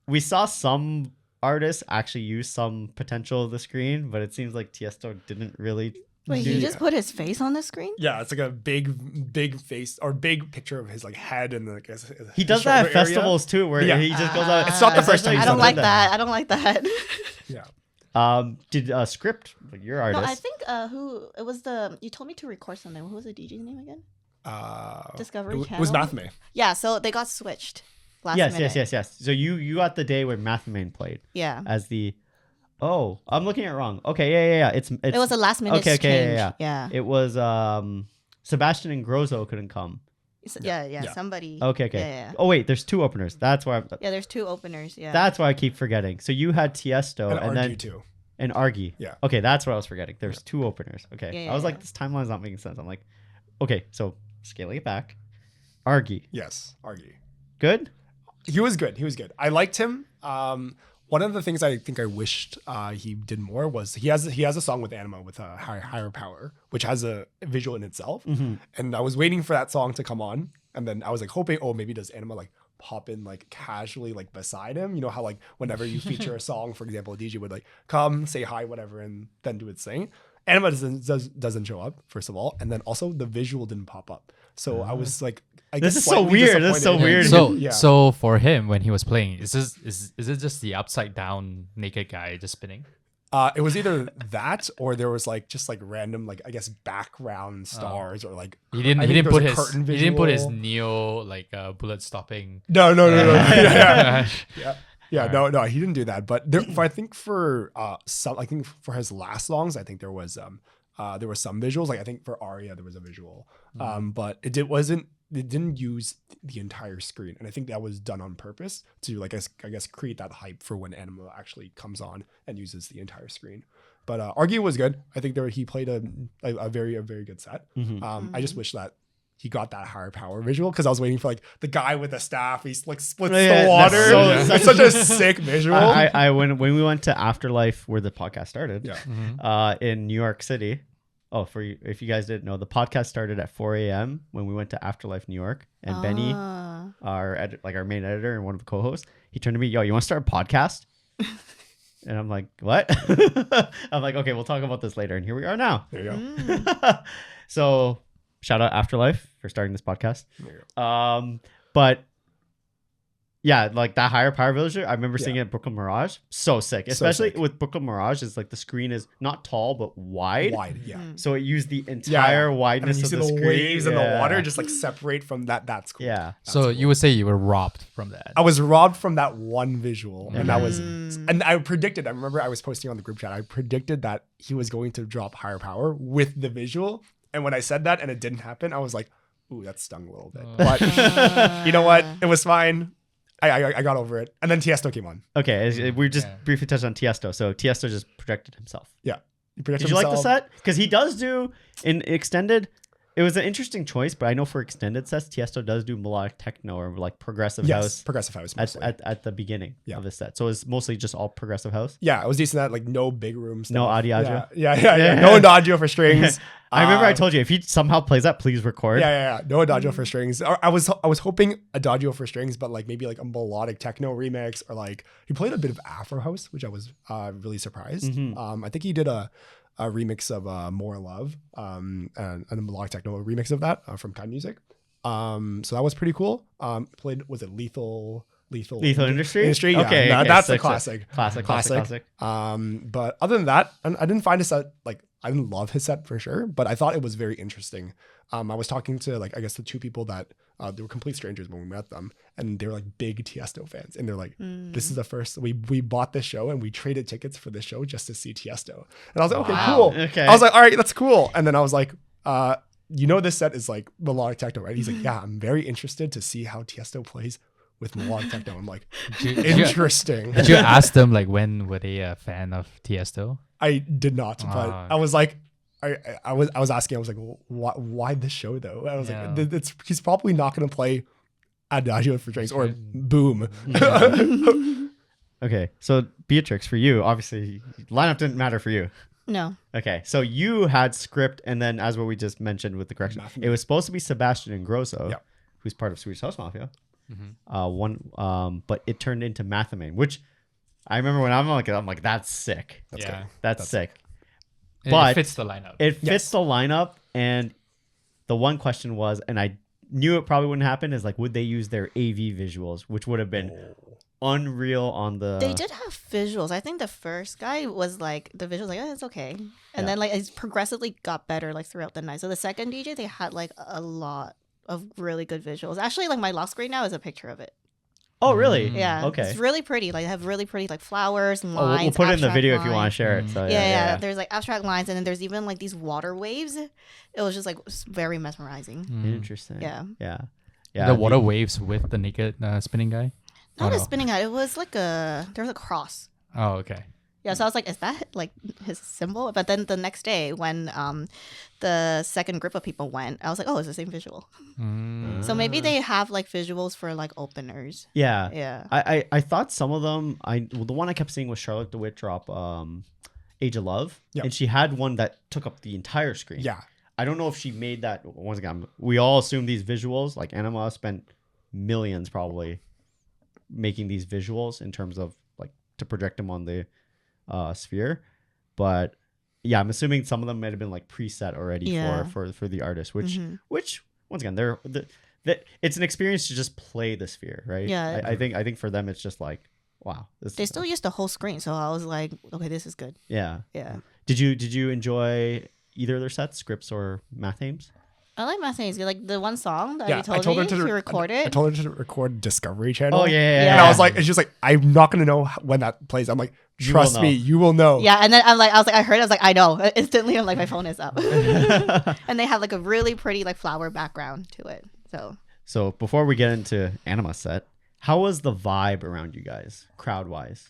we saw some artists actually use some potential of the screen, but it seems like Tiesto didn't really. Wait, he just put his face on the screen? Yeah, it's like a big face or big picture of his like head and like his He does that at shoulder area. festivals too, where he just goes out. It's not the first time I he's don't done like that. that. I don't like that. Yeah. Did Script, like your artist? No, I think who it was you told me to record something. Who was the DJ's name again? Discovery it was Channel? Mathme. Yeah, so they got switched last yes, minute. yes. So you got the day where Mathman played Yeah. as the. Oh, I'm looking at it wrong. Okay, yeah. It's It was a last minute okay, change. yeah. It was Sebastian and Grozo couldn't come. Yeah. Somebody. Okay. Yeah. Oh wait, there's two openers. That's why. Yeah, there's two openers. Yeah. That's why I keep forgetting. So you had Tiesto And and Argy then too. and Argy. Yeah. Okay, that's what I was forgetting. There's two openers. Okay. Yeah, I was like, yeah. this timeline's not making sense. I'm like, okay, so scaling it back. Argy. Yes, Argy. Good? He was good. I liked him. One of the things I think I wished he did more was he has a song with Anyma with a higher power, which has a visual in itself. Mm-hmm. And I was waiting for that song to come on, and then I was like hoping, oh, maybe does Anyma like pop in like casually like beside him? You know how like whenever you feature a song, for example, a DJ would like come say hi, whatever, and then do its thing. Anyma doesn't show up, first of all, and then also the visual didn't pop up. So I was like, This is so weird. This is so weird. So for him when he was playing, is it just the upside down naked guy just spinning? It was either that or there was like just like random like I guess background stars or like he didn't put his neo like bullet stopping. No. Yeah, Alright. no, he didn't do that. But there, I think for his last songs, I think there was some visuals. Like I think for Aria there was a visual, but it didn't use the entire screen, and I think that was done on purpose to like I guess create that hype for when Anyma actually comes on and uses the entire screen. But Argue was good. I think he played a very good set. I just wish that he got that higher power visual because I was waiting for like the guy with the staff. He's like splits the water. It's such a sick visual. I when we went to Afterlife where the podcast started, in New York City. Oh, if you guys didn't know, the podcast started at 4 a.m. when we went to Afterlife New York, and Benny, our main editor and one of the co-hosts, he turned to me, "Yo, you want to start a podcast?" And I'm like, "What?" I'm like, "Okay, we'll talk about this later." And here we are now. There you go. So shout out Afterlife for starting this podcast. There you go. But yeah, like that higher power villager, I remember seeing it at Brooklyn Mirage. So sick. Especially with Brooklyn Mirage, is like the screen is not tall but wide. Wide, yeah. So it used the entire wideness of the screen. Waves and the water just like separate from that. That's cool. Yeah. That's So cool. you would say you were robbed from that. I was robbed from that one visual, and that was, and I predicted. I remember I was posting on the group chat. I predicted that he was going to drop higher power with the visual, and when I said that and it didn't happen, I was like, "Ooh, that stung a little bit." But you know what? It was fine. I got over it, and then Tiesto came on. Okay, we just briefly touched on Tiesto. So Tiesto just projected himself. Yeah, Did you like the set? Because he does do in extended. It was an interesting choice, but I know for extended sets, Tiesto does do melodic techno or like progressive house. Progressive house mostly. At the beginning of the set. So it's mostly just all progressive house. Yeah, it was decent at like no big room stuff. No audio. Yeah. No adagio for strings. I remember I told you if he somehow plays that, please record. Yeah. No adagio for strings. I was hoping adagio for strings, but like maybe like a melodic techno remix, or like he played a bit of Afro house, which I was really surprised. I think he did a remix of More Love, and a melodic techno remix of that from Kind Music. So that was pretty cool. Was it Lethal Industry? Yeah, Okay, that's sick, a classic. Classic. But other than that, I didn't find his set like, I didn't love his set for sure, but I thought it was very interesting. I was talking to like, I guess the two people that they were complete strangers when we met them, and they were like big Tiesto fans, and they're like, "This is the first we bought this show and we traded tickets for this show just to see Tiesto." And I was like, "Okay, cool." Okay. I was like, "All right, that's cool." And then I was like, this set is like melodic techno, right?" He's like, "Yeah, I'm very interested to see how Tiesto plays with melodic techno." I'm like, "Interesting." Did you ask them like when were they a fan of Tiesto? I did not, but I was like, I was asking. I was like, why this show though? I was like, he's probably not going to play Adagio for strings or Boom. Okay, so Beatrix, for you, obviously lineup didn't matter for you. No. Okay, so you had script, and then as what we just mentioned with the correction, it was supposed to be Sebastian Ingrosso, who's part of Swedish House Mafia. But it turned into Mathemane, which I remember when I'm like, that's sick. That's sick. But it fits the lineup. It fits the lineup, and the one question was, and I knew it probably wouldn't happen, is like, would they use their AV visuals, which would have been unreal on the... They did have visuals. I think the first guy was like, the visuals like, it's okay. And then like it progressively got better like throughout the night. So the second DJ, they had like a lot of really good visuals. Actually, like my lock screen now is a picture of it. Oh, really? Yeah. Okay. It's really pretty. Like, they have really pretty like flowers, lines. We'll put it in the video lines. if you want to share it. So Yeah. There's like abstract lines, and then there's even like these water waves. It was just like very mesmerizing. Interesting. Yeah. Yeah. The water waves with the naked spinning guy? Not a spinning out. It was like there was a cross. Oh, okay. Yeah, so I was like, is that like his symbol? But then the next day when the second group of people went, I was like, oh, it's the same visual. So maybe they have like visuals for like openers. Yeah. I thought some of them, the one I kept seeing was Charlotte DeWitt drop Age of Love. And she had one that took up the entire screen. Yeah. I don't know if she made that. Once again, we all assume these visuals, like Anyma spent millions probably making these visuals in terms of like to project them on the sphere, but yeah, I'm assuming some of them might have been like preset already for the artist, which once again it's an experience to just play the sphere, right? Yeah. I think for them it's just like Wow. They still used the whole screen, so I was like, okay, this is good. Yeah. Yeah. Did you enjoy either of their sets, Scripts or Math Names? I like my things. Like the one song that Yeah, you told me to record it. I told her to record Discovery Channel. Oh yeah. And I was like, it's just like, I'm not gonna know when that plays. I'm like, trust me, you will know. Yeah, and then I was like, I was like, I know. Instantly, I'm like, my phone is up. And they have like a really pretty like flower background to it. So before we get into Anyma set, how was the vibe around you guys, crowd wise?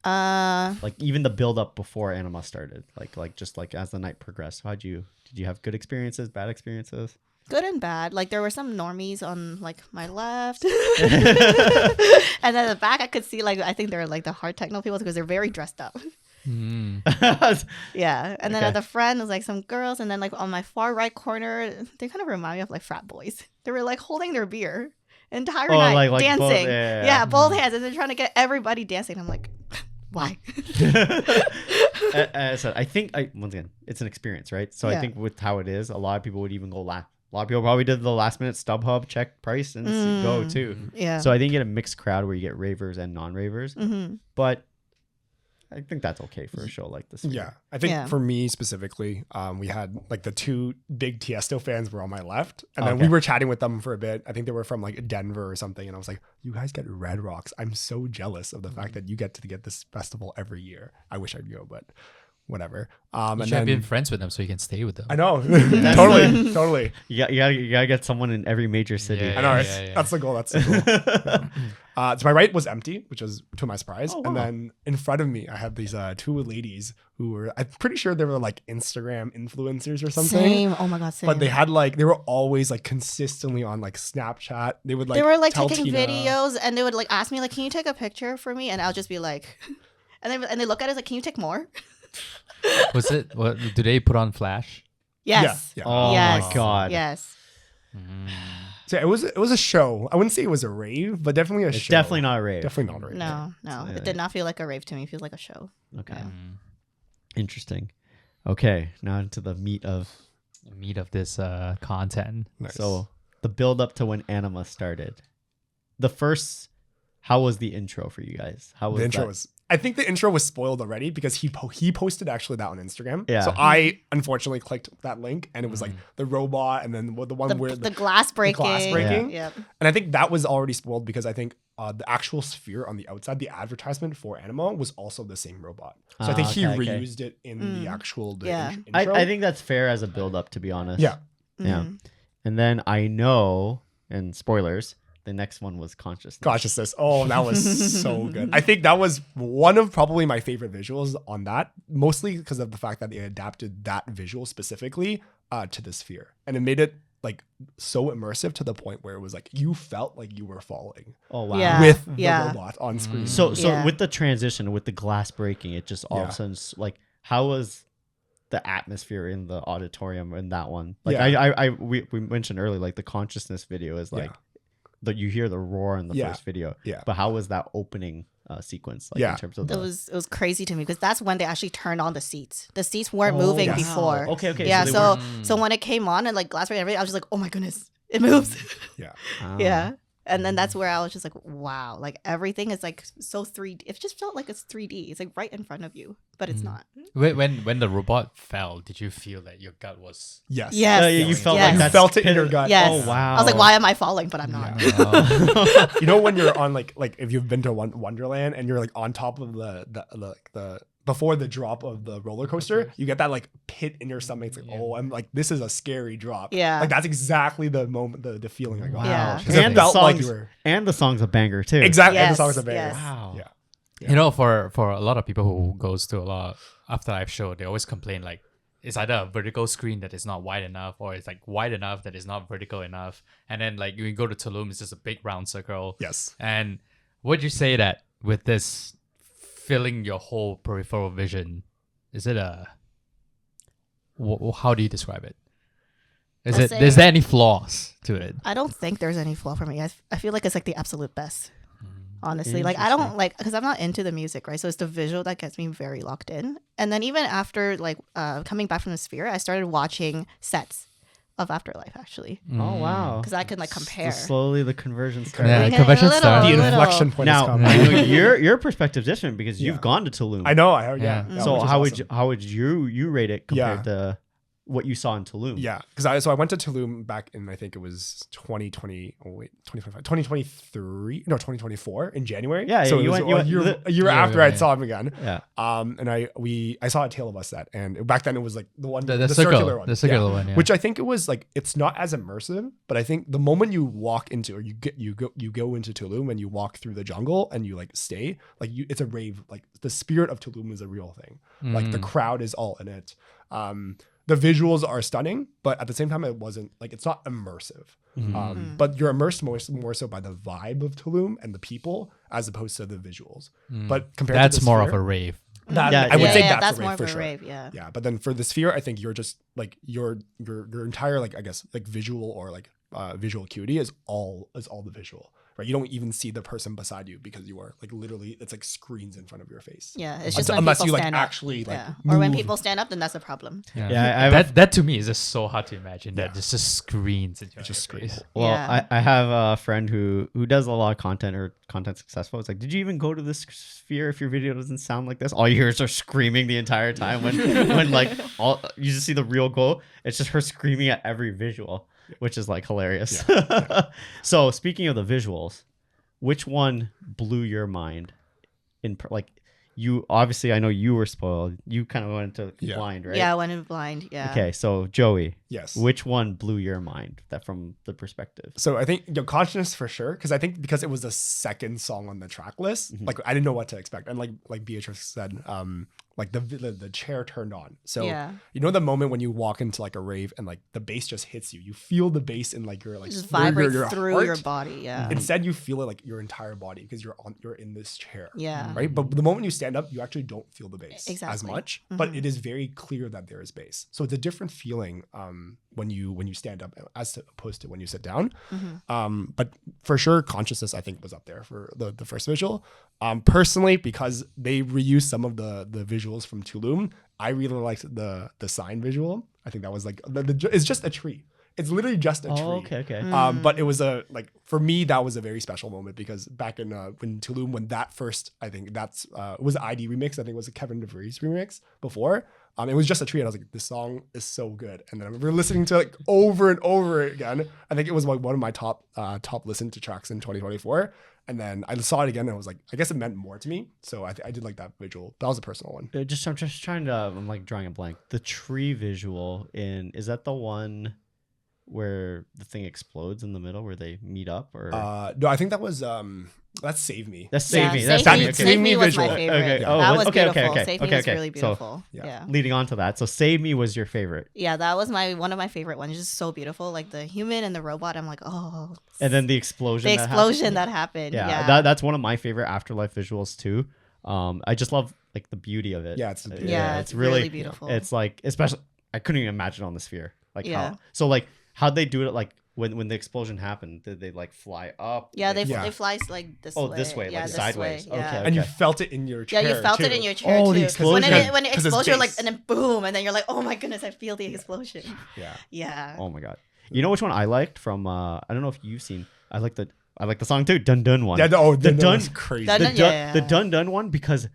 Like even the build up before Anyma started, like just like as the night progressed, did you have good experiences, bad experiences? Good and bad. Like there were some normies on like my left, and then the back I could see like I think they're like the hard techno people because they're very dressed up. Yeah, and then at the front was like some girls, and then like on my far right corner, they kind of remind me of like frat boys. They were like holding their beer entire night, like dancing. Both, both hands, and they're trying to get everybody dancing. I'm like, why? As I said, I think once again, it's an experience, right? So I think with how it is, a lot of people would even go last. A lot of people probably did the last minute StubHub check price and go too. Yeah. So I think you get a mixed crowd where you get ravers and non-ravers, but I think that's okay for a show like this. Yeah, I think for me specifically, we had like the two big Tiesto fans were on my left, and then we were chatting with them for a bit. I think they were from like Denver or something, and I was like, "You guys get Red Rocks. I'm so jealous of the fact that you get to get this festival every year. I wish I'd go, but whatever." You should have been friends with them so you can stay with them. I know, totally. You gotta get someone in every major city. I know, that's the goal. That's the goal. To my right was empty, which was to my surprise. And then in front of me, I had these two ladies who were, I'm pretty sure they were like Instagram influencers or something. Same. Oh my God, same. But they had like, they were always like consistently on like Snapchat. They would like, they were like tell taking Tina, videos, and they would like ask me like, can you take a picture for me? And I'll just be like, and they look at us like, can you take more? Was it, what, do they put on Flash? Yes. Yeah. Oh my God. Yes. So it was a show. I wouldn't say it was a rave, but definitely a show. Definitely not a rave. Definitely not a rave. No. It did not feel like a rave to me. It feels like a show. Okay. Yeah. Interesting. Okay, now into the meat of this content. Nice. So the build up to when Anyma started. How was the intro for you guys? How was the intro? I think the intro was spoiled already because he posted actually that on Instagram. Yeah. So I unfortunately clicked that link and it was like the robot and then the one where the glass breaking. Yep. And I think that was already spoiled because I think the actual sphere on the outside, the advertisement for Anyma was also the same robot. So I think he reused it in the actual intro. I think that's fair as a build up, to be honest. Yeah. Yeah. And then I know, and spoilers, the next one was Consciousness. Oh, that was so good. I think that was one of probably my favorite visuals on that, mostly because of the fact that they adapted that visual specifically to the sphere. And it made it like so immersive to the point where it was like you felt like you were falling. Oh wow. With the robot on screen. So with the transition, with the glass breaking, it just all of a sudden, like, how was the atmosphere in the auditorium in that one? Like we mentioned earlier, like the Consciousness video is like that you hear the roar in the first video. Yeah. But how was that opening sequence? Like in terms of it was crazy to me because that's when they actually turned on the seats. The seats weren't moving before. Okay. Yeah. So when it came on and like glass breaking and everything, I was just like, oh my goodness, it moves. Yeah. Yeah. And then that's where I was just like, wow, like everything is like so 3D. It just felt like it's 3D. It's like right in front of you, but it's not. When the robot fell, did you feel that your gut was? Yes. You felt like you felt it in your gut. Yes. Oh wow. I was like, why am I falling? But I'm not. You know when you're on like if you've been to Wonderland and you're like on top of the before the drop of the roller coaster, you get that like pit in your stomach. It's like, oh, I'm like, this is a scary drop. Yeah. Like that's exactly the moment, the feeling I got. Yeah. And the song's a banger too. Exactly. Yes, And the song's a banger. yes. Wow. Yeah. You know, for a lot of people who goes to a lot after live show, they always complain like it's either a vertical screen that is not wide enough or it's like wide enough that is not vertical enough. And then like you go to Tulum, it's just a big round circle. Yes. And would you say that with this filling your whole peripheral vision, is it how do you describe it? Is there any flaws to it? I don't think there's any flaw for me. I feel like it's like the absolute best. Honestly, like I don't like because I'm not into the music, right? So it's the visual that gets me very locked in. And then even after like coming back from the Sphere, I started watching sets of Afterlife actually, Oh wow. because I can like compare. Slowly the conversion starts. Yeah, Bring it conversion a little, starts. The little. inflection point is Now coming. I know your perspective's different because you've Yeah. gone to Tulum. I know. Yeah. Yeah. So which is awesome. how would you rate it compared Yeah. to what you saw in Tulum? Yeah, because I went to Tulum back in, I think it was 2023, no, 2024 in January. Yeah, so you it was went- a year Yeah, after yeah, I yeah. saw him again. Yeah. And I saw a Tale of Us set, and back then it was like the one, The circular one, the circular one, yeah. which I think it was like it's not as immersive, but I think the moment you walk into or you go into Tulum and you walk through the jungle and you like stay, like it's a rave. Like the spirit of Tulum is a real thing. Like the crowd is all in it. The visuals are stunning, but at the same time, it wasn't like it's not immersive. But you're immersed more so by the vibe of Tulum and the people as opposed to the visuals. But compared That's to the more Sphere, of a rave. that, Yeah, I would yeah, say yeah, that's, that's a more rave of for a sure. rave. Yeah. Yeah, but then for the Sphere, I think you're just like your entire like I guess like visual or like visual acuity is all the visual. Right, you don't even see the person beside you because you are like literally it's like screens in front of your face. Yeah, it's just when unless people you like stand up. actually like Yeah. Or when move. people stand up, then that's a problem. Yeah, that to me is just so hard to imagine. That Yeah. it's just screens. It's just screens. Well, Yeah. I have a friend who does a lot of content or content successful. It's like, did you even go to this Sphere if your video doesn't sound like this? All you hear is her screaming the entire time when like all you just see the real goal. It's just her screaming at every visual, which is like hilarious. So speaking of the visuals, which one blew your mind? Like you obviously, I know you were spoiled. You kind of went into Yeah. blind, right? Yeah, I went in blind. Yeah. Okay, so Joey, Yes. which one blew your mind? That from the perspective. So I think Consciousness for sure, because I think because it was the second song on the track list, like I didn't know what to expect, and like Beatrice said, like the chair turned on. So Yeah. you know the moment when you walk into like a rave and like the bass just hits you, you feel the bass in like your like Just your- vibrate your through heart. your body. Yeah. Instead, you feel it like your entire body because you're in this chair. Yeah. Right. But the moment you stand up, you actually don't feel the bass as Exactly. much. But it is very clear that there is bass. So it's a different feeling when you stand up as opposed to when you sit down. But for sure, Consciousness I think was up there for the first visual. Personally, because they reused some of the visuals from Tulum, I really liked the sign visual. I think that was like it's just a tree. It's literally just a tree. Oh, okay. But it was for me that was a very special moment because back in when Tulum, when that first, I think that's it was an ID remix. I think it was a Kevin DeVries remix before. It was just a tree, and I was like, this song is so good. And then I remember listening to it like over and over again. I think it was like one of my top listened to tracks in 2024. And then I saw it again, and I was like, I guess it meant more to me. So I did like that visual. That was a personal one. I'm just trying to. I'm like drawing a blank. The tree visual is that the one where the thing explodes in the middle where they meet up or No, I think that was that's Save Me. that's Save Me. Yeah, That's Save Save Me, Me. Okay. Save Me was visual. my favorite. Okay. Oh, That was okay, beautiful. okay. Save Me Okay, was okay. really So, beautiful. yeah. Yeah. Leading on to that, so Save Me was your favorite, Yeah, that was one of my favorite ones. Just so beautiful, like the human and the robot. I'm like, oh, and then the explosion. the that explosion happened. that happened. Yeah, Yeah, that's one of my favorite Afterlife visuals too. I just love like the beauty of it. Yeah, it's beautiful. Yeah, it's it's really really beautiful. It's like especially I couldn't even imagine on the Sphere like Yeah. how so like how'd they do it like when the explosion happened did they like fly up? yeah. They Yeah. they fly like this. Oh, way. this way, yeah, like this sideways. way, yeah. Okay. And you felt it in your Yeah, chair. you felt it too. in your chair Oh, the too. explosion. When it 'Cause it's explodes, you're like, bass. and then boom, and then you're like, oh my goodness, I feel the explosion. Yeah. Yeah. Oh my god! You know which one I liked from? I don't know if you've seen. I like the song too. Dun Dun one. Yeah, the Dun Dun. is crazy. Dun Dun. Yeah. The Dun Dun one because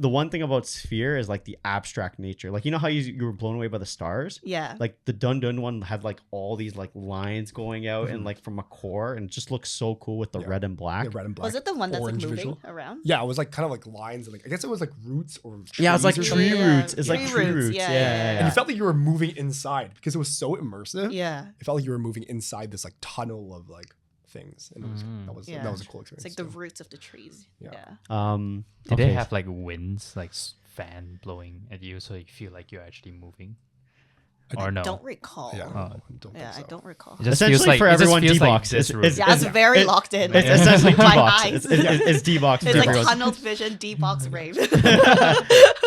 the one thing about Sphere is like the abstract nature. Like you know how you were blown away by the stars. Yeah. Like the Dun Dun one had like all these like lines going out and like from a core and it just looks so cool with the red and black. Yeah, red and black. Was it the one that's like orange moving visual. around? Yeah, it was like kind of like lines and like I guess it was like roots or trees Yeah, it's like or tree something. roots. It's like Tree tree roots. roots. Yeah, Yeah, yeah, yeah. And you felt like you were moving inside because it was so immersive. Yeah. It felt like you were moving inside this like tunnel of like things, and it was, Yeah. that was a cool experience. It's like the so. roots of the trees. Yeah. Yeah. Did they okay. have like winds, like fan blowing at you, so you feel like you're actually moving, or no? Don't recall. Yeah, Yeah, don't I think so. don't recall. It just Essentially feels like for it just everyone, feels like D-box this is- room. is- Yeah, it's very locked in. It's essentially My D-box. eyes. It's D-box for It's like everyone. tunnel vision, D-box rave.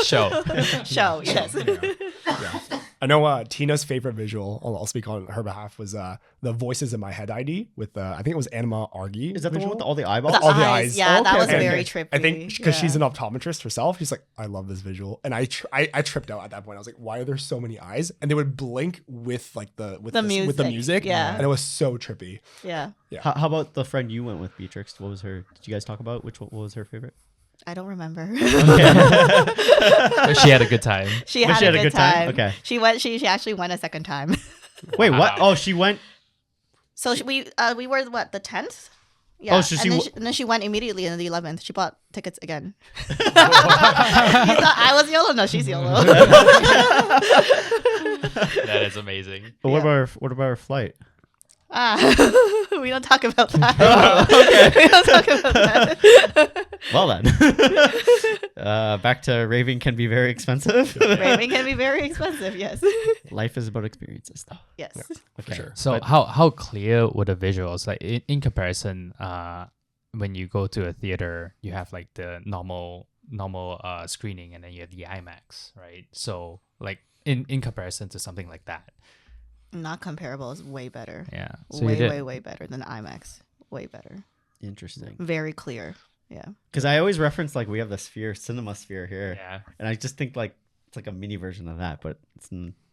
show. Show, yes. Yeah. I know Tina's favorite visual, I'll speak on her behalf, was the Voices in My Head ID with, I think it was Anima Argy. Is that the one visual? with all the eyeballs? All the eyes. Yeah, Oh, that was okay. very trippy. I think because she's Yeah. an optometrist herself, she's like, I love this visual. And I tripped out at that point. I was like, why are there so many eyes? And they would blink with like with the music. Yeah. And it was so trippy. Yeah. Yeah. How about the friend you went with, Beatrix? What was her? Did you guys talk about what was her favorite? I don't remember. She had a good time. She had a good time. Okay. She actually went a second time. Wait, what? Wow. Oh, she went. So we were what, the 10th? Yeah. Oh, so and then she went immediately on the 11th. She bought tickets again. You thought I was YOLO? No, she's YOLO. That is amazing. But what about her flight? We don't talk about that. We don't talk about that. Well then, back to raving can be very expensive. Raving can be very expensive. Yes. Life is about experiences, though. Yes. Okay. Sure. So But- how clear were the visuals? Like in comparison, when you go to a theater, you have like the normal screening, and then you have the IMAX, right? So like in comparison to something like that. Not comparable is way better. Yeah. So Way better than IMAX. Way better. Interesting. Very clear. Yeah. Because I always reference like we have the cinema sphere here, Yeah. and I just think like it's like a mini version of that, but it's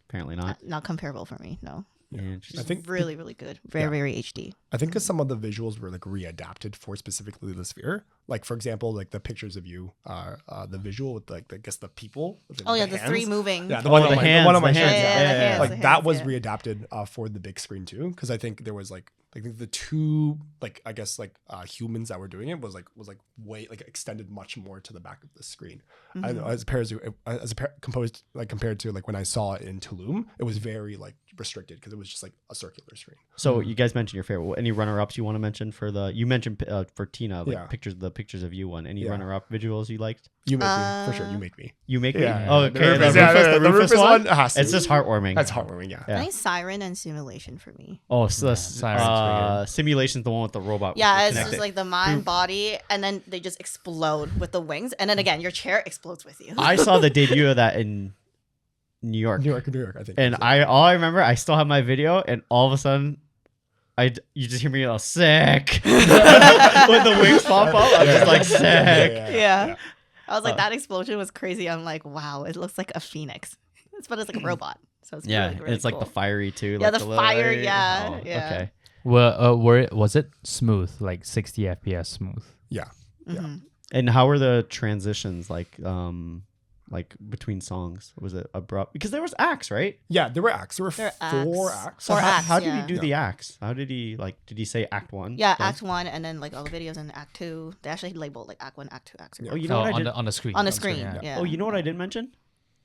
apparently not. Not comparable for me. No. Interesting. I think really good. Very HD. I think because some of the visuals were like readapted for specifically the sphere. Like for example, like the pictures of you, the visual with like I guess the people. With, Oh yeah, the hands. 3 moving. Yeah, the Oh, one the on my hands, the one on my the hands. hands, Yeah, yeah, the hands, like the that hands, was yeah. readapted for the big screen too. Because I think there was like I think the two like I guess like humans that were doing it was like way like extended much more to the back of the screen. I know, compared to like when I saw it in Tulum, it was very like restricted because it was just like a circular screen. So you guys mentioned your favorite. Any runner-ups you want to mention for the? You mentioned for Tina, like Yeah. pictures of you one. Any Yeah. runner-up visuals you liked? You make me for sure. You make me. You make me. Yeah. Oh, The okay. Rufus- The Rufus one. has to It's be. just heartwarming. That's heartwarming. Yeah. Yeah. I think Siren and Simulation for me. Oh, so Siren's pretty good. simulation's the one with the robot. Yeah, it's connected. just like the mind, body, and then they just explode with the wings, and then again your chair explodes with you. I saw the debut of that in New York. New York, I think. And all I remember, I still have my video, and all of a sudden, you just hear me all sick when the wings pop up. I'm just like sick. Yeah. I was like, that explosion was crazy. I'm like, wow, it looks like a phoenix. But it's like a robot. So it's Yeah, really, really it's like cool. the fiery too. Yeah, like the little- fire, yeah, Oh, yeah. Okay. Was it smooth, like 60 FPS smooth? Yeah. Mhm. And how were the transitions like between songs? Was it abrupt? Because there was acts, right? Yeah, there were acts. There were There are 4 acts. acts. So Four how, acts, how did yeah. he do the acts? How did he did he say act 1? Yeah, then? Act 1, and then like all the videos in Act 2. They actually labeled like Act 1, Act 2, Act 3. Oh, you know what I did? on the screen. On the screen, yeah. yeah. Oh, you know what I didn't mention?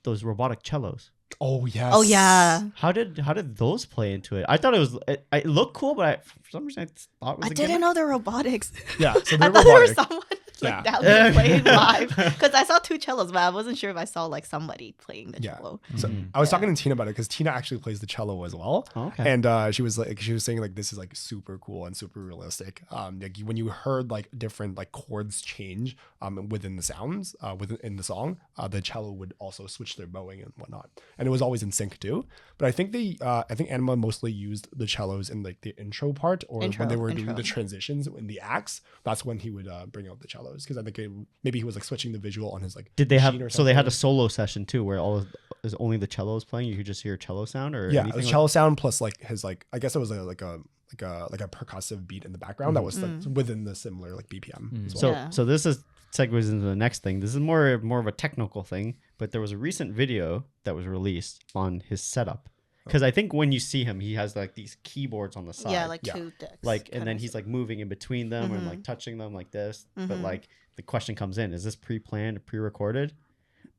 Those robotic cellos. Oh yes. Oh yeah. How did those play into it? I thought it looked cool, but for some reason I thought it was I a didn't gimmick. know they're robotics. Yeah. So I they're thought there was robotic. someone Yeah. like that was playing live. Because I saw 2 cellos, but I wasn't sure if I saw like somebody playing the Yeah. cello. So Mm-hmm. I was talking to Tina about it because Tina actually plays the cello as well. Oh, okay. And she was saying like this is like super cool and super realistic. Like when you heard like different like chords change within the sounds in the song, the cello would also switch their bowing and whatnot, and it was always in sync too. But I think Anyma mostly used the cellos in like the intro part, or when they were doing the transitions in the acts. That's when he would bring out the cellos, because I think maybe he was like switching the visual on his like. Did they have machine or so they had a something. solo session too, where is only the cellos playing? You could just hear cello sound, or Yeah, it anything was like- cello sound plus like his like I guess it was like a percussive beat in the background that was like within the similar like BPM. As well. So Yeah. so this is segues into the next thing. This is more of a technical thing, but there was a recent video that was released on his setup. Because I think when you see him, he has like these keyboards on the side. Yeah, like Yeah. 2 decks. like, and kind then of. he's like moving in between them and Mm-hmm. like touching them like this. But like the question comes in: is this pre-planned, pre-recorded?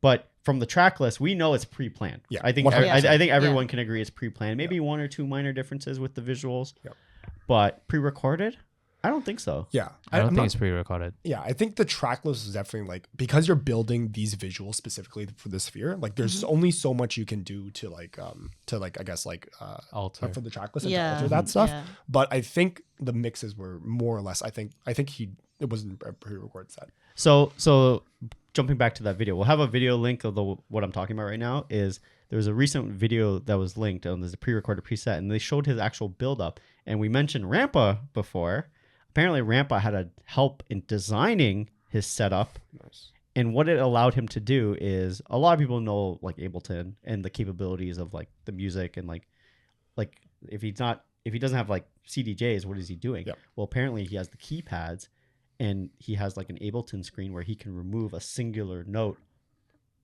But from the track list, we know it's pre-planned. Yeah, I think 100%. I think everyone can agree it's pre-planned. Maybe 1 or 2 minor differences with the visuals, Yep. but pre-recorded, I don't think so. Yeah, I don't I'm think not- it's pre-recorded. Yeah, I think the track list is definitely like, because you're building these visuals specifically for the sphere. Like, there's only so much you can do to like I guess like Alter. for the track list and Yeah. to alter that stuff. Yeah. But I think the mixes were more or less. I think it wasn't a pre-record set. So jumping back to that video, we'll have a video link of what I'm talking about right now. There's there was a recent video that was linked, and there's a pre-recorded preset, and they showed his actual build-up. And we mentioned Rampa before. Apparently, Rampa had a help in designing his setup. Nice. And what it allowed him to do is, a lot of people know like Ableton and the capabilities of like the music and like if he doesn't have like CDJs, what is he doing? Yep. Well, apparently he has the keypads, and he has like an Ableton screen where he can remove a singular note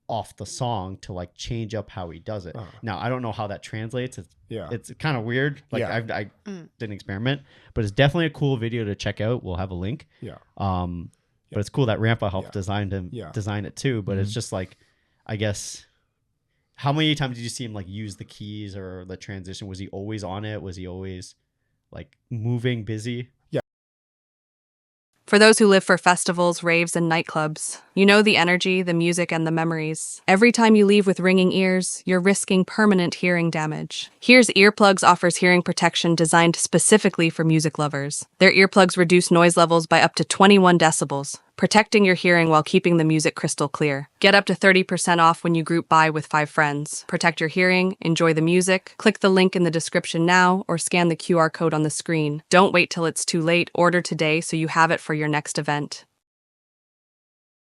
off the song to like change up how he does it. Now, I don't know how that translates. It's kind of weird. Like I didn't experiment, but it's definitely a cool video to check out. We'll have a link. Yeah. But it's cool that Rampa helped design it too. But it's just like, I guess, how many times did you see him like use the keys or the transition? Was he always on it? Was he always like moving, busy? For those who live for festivals, raves, and nightclubs, you know the energy, the music, and the memories. Every time you leave with ringing ears, you're risking permanent hearing damage. Here's Earplugs offers hearing protection designed specifically for music lovers. Their earplugs reduce noise levels by up to 21 decibels, protecting your hearing while keeping the music crystal clear. Get up to 30% off when you group buy with 5 friends. Protect your hearing, enjoy the music. Click the link in the description now or scan the QR code on the screen. Don't wait till it's too late. Order today so you have it for your next event.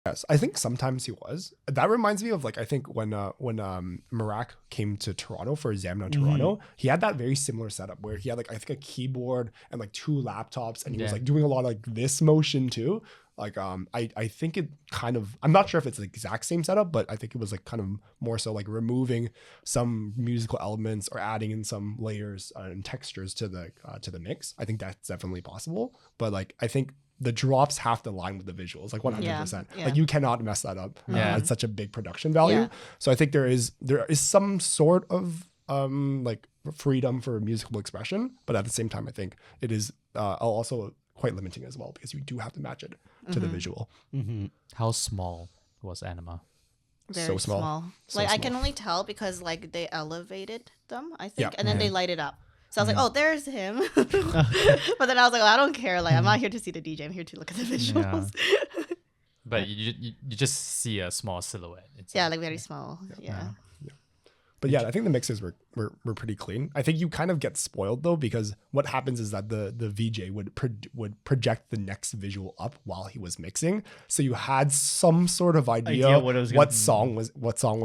Yes, I think sometimes he was. That reminds me of like, I think when Marak came to Toronto for Zamna Toronto, he had that very similar setup where he had like, I think a keyboard and like 2 laptops, and he was like doing a lot of like this motion too. Like I think it kind of, I'm not sure if it's the exact same setup, but I think it was like kind of more so like removing some musical elements or adding in some layers and textures to the mix. I think that's definitely possible, but like I think the drops have to align with the visuals, like 100%. Like you cannot mess that up. It's such a big production value. So I think there is some sort of like freedom for musical expression, but at the same time, I think it is also quite limiting as well, because you do have to match it to the visual. How small was Anyma? Very So small. So like I small. can only tell because like they elevated them, I think, and then they light it up. So I was like, oh, there's him. But then I was like, well, I don't care. Like, I'm not here to see the DJ. I'm here to look at the visuals. But you just see a small silhouette. It's like very small. But yeah, I think the mixes were pretty clean. I think you kind of get spoiled though, because what happens is that the VJ would project the next visual up while he was mixing, so you had some sort of idea what song was.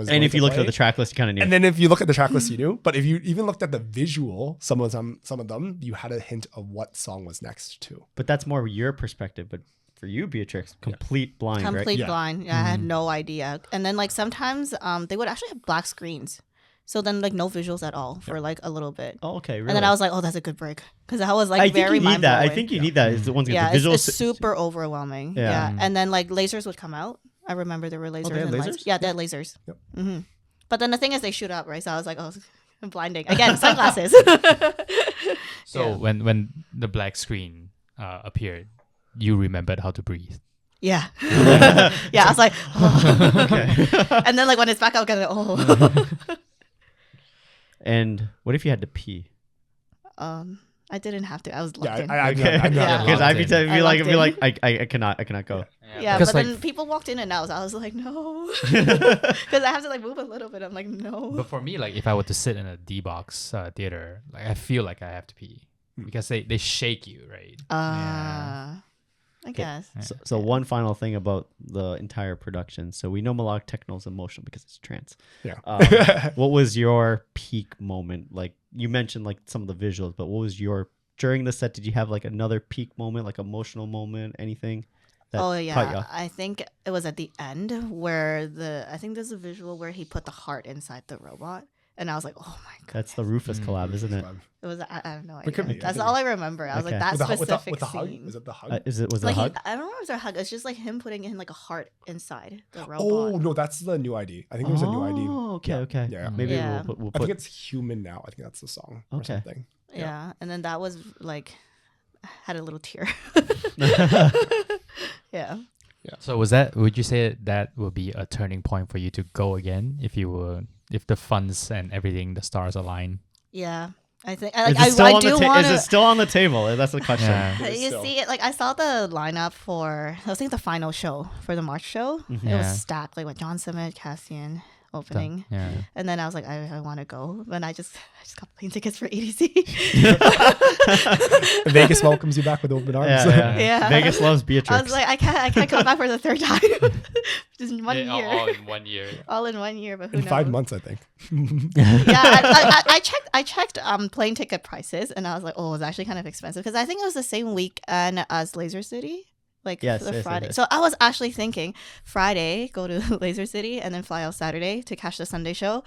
And if you looked at the track list, you kind of knew. And then if you look at the track list, you knew. But if you even looked at the visual, some of them, you had a hint of what song was next too. But that's more your perspective. But for you, Beatrix, complete blind, right? Complete blind. Yeah, I had no idea. And then like sometimes they would actually have black screens. So then, like, no visuals at all for like a little bit. Oh, okay, really? And then I was like, "Oh, that's a good break," because I was like very mind blowing. I think you need that. Is the ones get the visuals. It's super overwhelming. Yeah. And then like lasers would come out. I remember there were lasers. They had and lasers? lights. Yeah, they had lasers. Yep. But then the thing is, they shoot up, right? So I was like, "Oh, I'm blinding again." Sunglasses. So when the black screen appeared, you remembered how to breathe. Yeah. I was like, oh. Okay. And then like when it's back out, I was like, oh. And what if you had to pee? I didn't have to. I was locked in. Because I'd be like, I cannot go. Yeah, but then people walked in and out. So I was like, no, because I have to like move a little bit. I'm like, no. But for me, like if I were to sit in a D-box theater, like I feel like I have to pee because they shake you, right? I guess. So one final thing about the entire production. So we know melodic techno is emotional because it's trance. Yeah. What was your peak moment? Like you mentioned like some of the visuals, but what was your, during the set, did you have like another peak moment, like emotional moment, anything? I think it was at the end where I think there's a visual where he put the heart inside the robot. And I was like, oh my god. That's the Rufus collab, isn't it? It was, I have no idea. That's all I remember. I was like, that specific scene. Was it the hug? Was it a like hug? I don't remember if it was a hug. It's just like him putting in like a heart inside the robot. Oh, no, that's the new ID. I think there was a new ID. Oh, okay. Yeah. Maybe we'll put... I think it's Human Now. I think that's the song or something. Yeah. And then that was like, had a little tear. Yeah. So would you say that would be a turning point for you to go again if the funds and everything, the stars align? Yeah. I think Is it still on the table? That's the question. Yeah. You see it, like I saw the lineup for, I was thinking the final show for the March show. It was stacked, like with John Summit, Cassian, opening. Yeah. And then I was like, I want to go. But I just got plane tickets for EDC. Vegas welcomes you back with open arms. Yeah. Vegas loves Beatrix. I was like, I can't come back for the third time. Just in 1 year. All in 1 year. All in 1 year, but who In knows? 5 months, I think. I checked plane ticket prices, and I was like, oh, it was actually kind of expensive because I think it was the same weekend as Laser City. Like the Friday. Yes. So I was actually thinking Friday, go to Laser City and then fly out Saturday to catch the Sunday show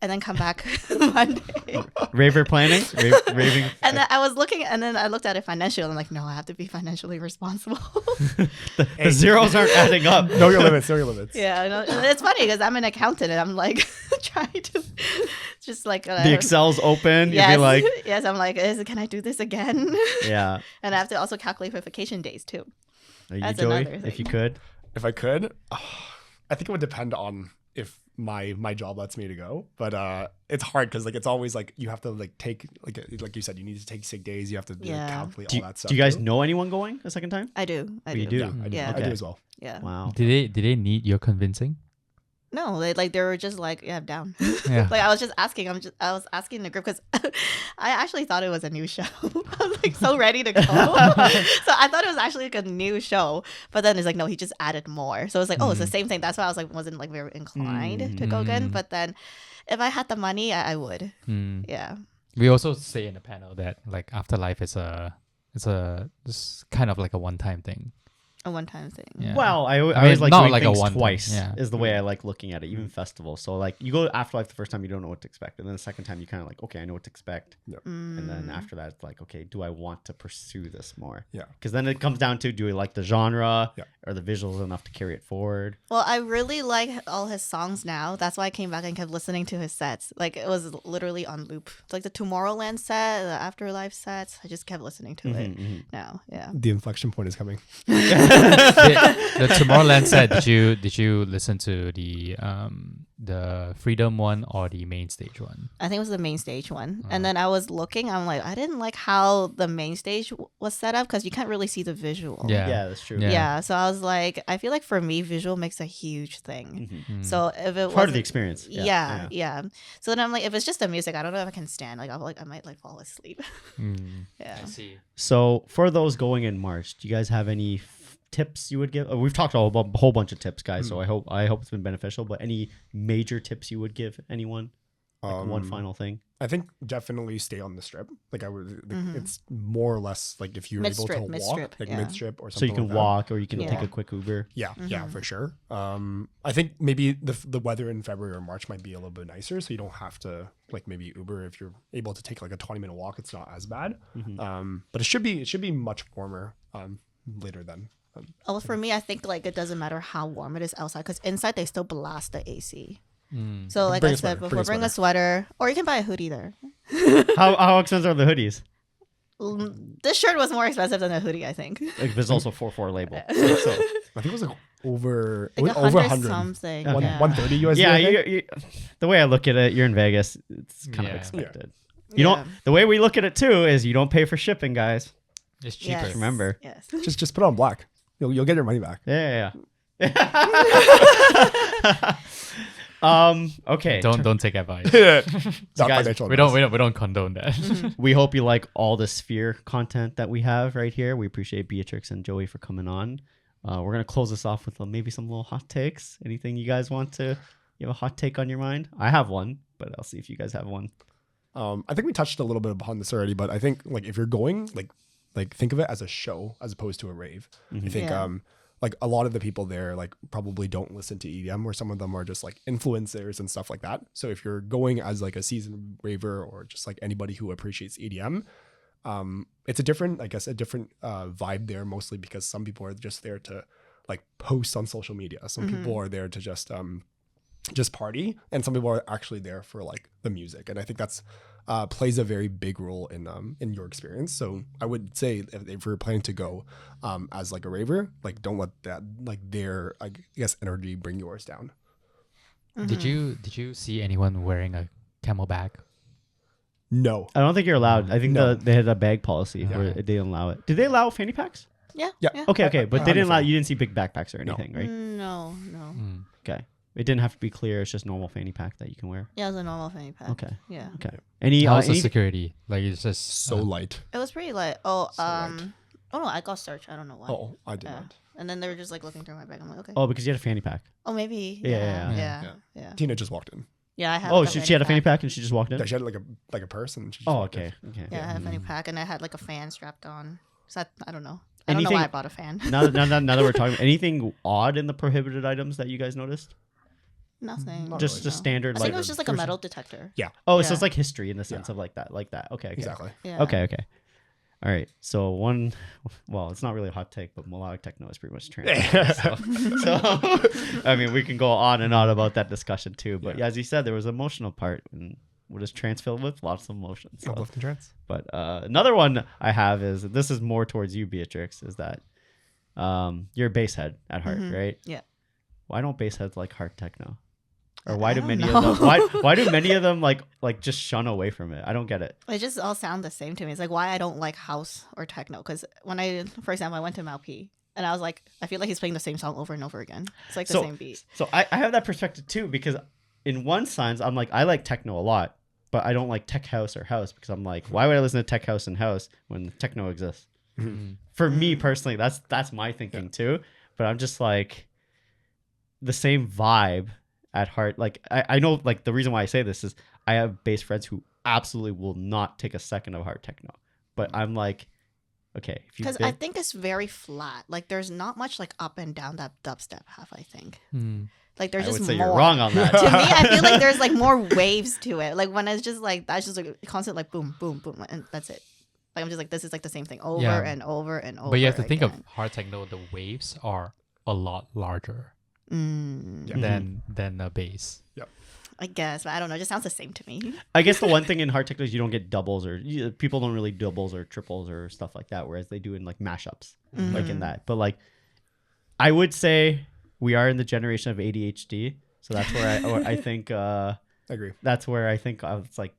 and then come back Monday. Raver planning? Raving? And then I was looking, and then I looked at it financially. I'm like, no, I have to be financially responsible. The zeros aren't adding up. Know your limits. Know your limits. Yeah, I know. It's funny because I'm an accountant and I'm like trying to just like. The Excel's open. Yes, You'll be like, yes, I'm like, can I do this again? yeah. And I have to also calculate for vacation days too. Are you, That's Joey? another thing. If you could. If I could, I think it would depend on if my job lets me to go. But it's hard because like it's always like you have to like take like you said, you need to take sick days. You have to like, calculate all that stuff. Do you guys too. know anyone going a second time? I do. You do? Yeah, I do. Yeah. I do as well. Yeah. Wow. Did they need your convincing? No, they were just like, yeah, I'm down. Yeah. Like I was just asking. I was asking the group because I actually thought it was a new show. I was like so ready to go. So I thought it was actually like a new show, but then it's like no, he just added more. So it's like, oh, it's the same thing. That's why I was like wasn't like very inclined to go again. But then if I had the money, I would. Yeah. We also say in the panel that like Afterlife is just kind of like a one-time thing. A one-time thing. Yeah. Well, I mean, always like not doing like a things one-time, twice yeah. is the way I like looking at it, even festivals. So like you go to Afterlife the first time, you don't know what to expect. And then the second time you kind of like, okay, I know what to expect. Yeah. And then after that, it's like, okay, do I want to pursue this more? Yeah. Because then it comes down to, do we like the genre? Yeah. Are the visuals enough to carry it forward? Well, I really like all his songs now. That's why I came back and kept listening to his sets. Like it was literally on loop. Like the Tomorrowland set, the Afterlife sets. I just kept listening to it now. Yeah. The inflection point is coming. The Tomorrowland set. Did you listen to the Freedom one or the main stage one? I think it was the main stage one. And then I was looking, I'm like, I didn't like how the main stage was set up because you can't really see the visual. Yeah, that's true. Yeah. So I was like, I feel like for me, visual makes a huge thing. So if it was Part of the experience. Yeah. So then I'm like, if it's just the music, I don't know if I can stand. Like I might like fall asleep. Yeah. I see. So for those going in March, do you guys have any tips you would give? We've talked about a whole bunch of tips, guys. So I hope it's been beneficial. But any major tips you would give anyone? Like one final thing. I think definitely stay on the strip. Like I would, it's more or less like if you're able to walk, like mid-strip or So something. you can like walk, or you can Yeah. take a quick Uber. Yeah, for sure. I think maybe the weather in February or March might be a little bit nicer, so you don't have to like maybe Uber if you're able to take like a 20-minute walk. It's not as bad. But it should be much warmer later then. Well, for me, I think like it doesn't matter how warm it is outside because inside they still blast the AC. So like Bring I a said sweater, before, bring a sweater, or you can buy a hoodie there. How expensive are the hoodies? This shirt was more expensive than a hoodie, I think. Like, there's also 4/4 label. I think it was like over Like over 100 something. Okay. Yeah. 130 USD. Yeah, I think. you, the way I look at it, you're in Vegas. It's kind of Yeah. expected. You don't. The way we look at it too is you don't pay for shipping, guys. It's cheaper. Yes. Remember. Yes. just put it on black. You'll get your money back. Yeah. Okay. Don't take advice. Not guys, financial we advice. don't condone that. We hope you like all the Sphere content that we have right here. We appreciate Beatrix and Joey for coming on. We're gonna close this off with maybe some little hot takes. Anything you guys want to? You have a hot take on your mind? I have one, but I'll see if you guys have one. I think we touched a little bit upon this already, but I think like if you're going like think of it as a show as opposed to a rave. I think Yeah. like a lot of the people there like probably don't listen to EDM, or some of them are just like influencers and stuff like that. So if you're going as like a seasoned raver or just like anybody who appreciates EDM, it's a different vibe there, mostly because some people are just there to like post on social media. Some people are there to just party, and some people are actually there for like the music. And I think that's plays a very big role in your experience. So I would say if you're planning to go as like a raver, like don't let that like their I guess energy bring yours down. Did you see anyone wearing a camel bag? No. I don't think you're allowed. I think No. they had a bag policy where they didn't allow it. Did they allow fanny packs? Yeah. Yeah. Yeah. Okay, but they didn't allow. understand. You didn't see big backpacks or anything, right? No. Okay. It didn't have to be clear. It's just normal fanny pack that you can wear. Yeah, it was a normal fanny pack. Okay. Yeah. Okay. Any How's the any security? Like it's just So light. It was pretty light. So light. Oh no, I got searched. I don't know why. Oh, I did Yeah. not. And then they were just like looking through my bag. I'm like, okay. Oh, because you had a fanny pack. Oh, maybe. Yeah, Yeah. Tina just walked in. Yeah, I had. Oh, like, she had a fanny pack and she just walked in. Yeah, she had like a purse and she just Oh, walked in. okay. Okay. Yeah, I had a fanny pack and I had like a fan strapped on. So I don't know. I don't know Anything- why I bought a fan. Now that we're talking, anything odd in the prohibited items that you guys noticed? Nothing. Not Just really, the no. standard I like. think it was just like a metal detector. Oh, so Yeah. it's like history in the sense Yeah. of like that. Okay. Exactly. Yeah. Okay. All right. So well, it's not really a hot take, but melodic techno is pretty much trans. so, I mean, we can go on and on about that discussion too. But yeah, as you said, there was an emotional part. And what is trance filled with? Lots of emotions. So. Uplifting trance. But another one I have is, this is more towards you, Beatrix, is that you're a bass head at heart, right? Yeah. Why don't bass heads like hard techno? Or why I do don't many know. of them why do many of them like just shun away from it? I don't get it. It just all sound the same to me. It's like why I don't like house or techno. Because for example, I went to Malp and I was like, I feel like he's playing the same song over and over again. It's like the same beat. So I have that perspective too, because in one sense, I'm like, I like techno a lot, but I don't like tech house or house because I'm like, why would I listen to tech house and house when techno exists? For me personally, that's my thinking too. But I'm just like, the same vibe at heart. Like I know like the reason why I say this is I have bass friends who absolutely will not take a second of hard techno. But I'm like, okay, if you Because I think it's very flat. Like there's not much like up and down that dubstep have. I think. Like there's I just would say more. you're wrong on that. To me, I feel like there's like more waves to it. Like when it's just like that's just like a constant like boom, boom, boom, and that's it. Like I'm just like this is like the same thing over Yeah. and over and over. But you have to think of again. hard techno. The waves are a lot larger Mm, than the bass. I guess, but I don't know. It just sounds the same to me. I guess the one thing in hard techno is you don't get doubles people don't really doubles or triples or stuff like that, whereas they do in like mashups, like in that. But like, I would say we are in the generation of ADHD, so that's where I think I agree. that's where I think it's like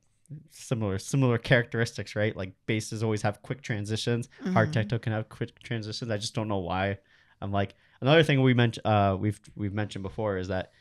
similar characteristics, right? Like basses always have quick transitions. Hard techno can have quick transitions. I just don't know why. I'm like, another thing we mentioned we've mentioned before is that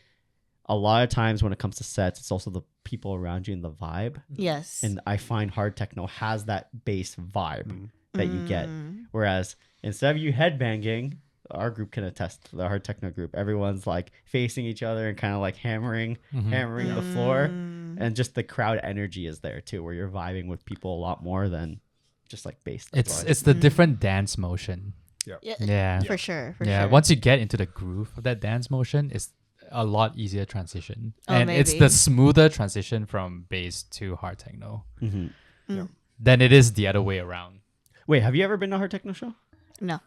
a lot of times when it comes to sets, it's also the people around you and the vibe. Yes. And I find hard techno has that bass vibe that you get. Whereas instead of you headbanging, our group can attest, the hard techno group, everyone's like facing each other and kind of like hammering the floor. And just the crowd energy is there too, where you're vibing with people a lot more than just like bass. It's the different dance motion. Yeah. For sure. Yeah. Sure. Once you get into the groove of that dance motion, it's a lot easier transition. Oh, and it's maybe. the smoother transition from bass to hard techno than it is the other way around. Wait, have you ever been to a hard techno show? No.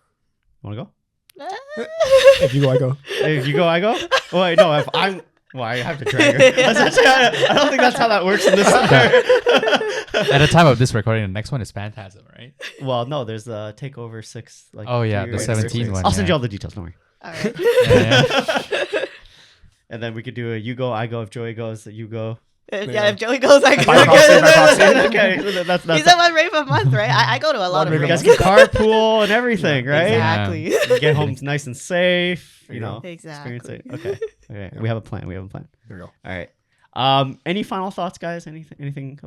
Want to go? If you go, I go. If you go, I go? Oh, wait, no, if I'm... Well, I have to drag her. I don't think that's how that works in this scenario. At the time of this recording, the next one is Phantasm, right? Well, no, there's the Takeover 6. Like, Oh, yeah, 3 the or 17 6. one, I'll send yeah. you all the details, don't worry. All right. Yeah. And then we could do a you go, I go. If Joey goes, you go. Yeah, if Joey goes, I go. By proxy. Okay, that's He said one rave a month, right? I go to a lot of rave a you guys raves. can carpool and everything, right? Exactly. You get home nice and safe, you know. Exactly. Experience it. Okay. We have a plan. There we go. All right. Any final thoughts, guys? Anything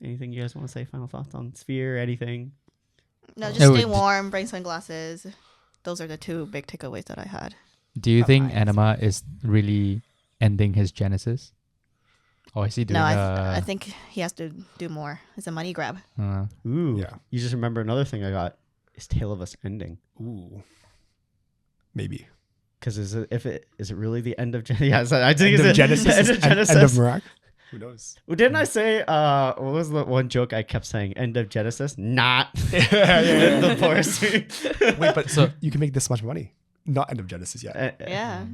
you guys want to say? Final thoughts on Sphere? Anything? No, just It stay would- warm, bring sunglasses. Those are the two big takeaways that I had. Do you think Nice. Anyma is really ending his Genesys? Or is he doing No, I think he has to do more. It's a money grab. Ooh. Yeah. You just remember another thing I got is Tale of Us ending. Ooh. Maybe. Because is it really the end of Genesis? Yeah, so I think End it's of Genesis. End of Genesis. End of Mirac. Who knows? Well, didn't I say what was the one joke I kept saying? End of Genesis? Not yeah. the chorus. Wait, but so you can make this much money. Not end of Genesis yet. Yeah.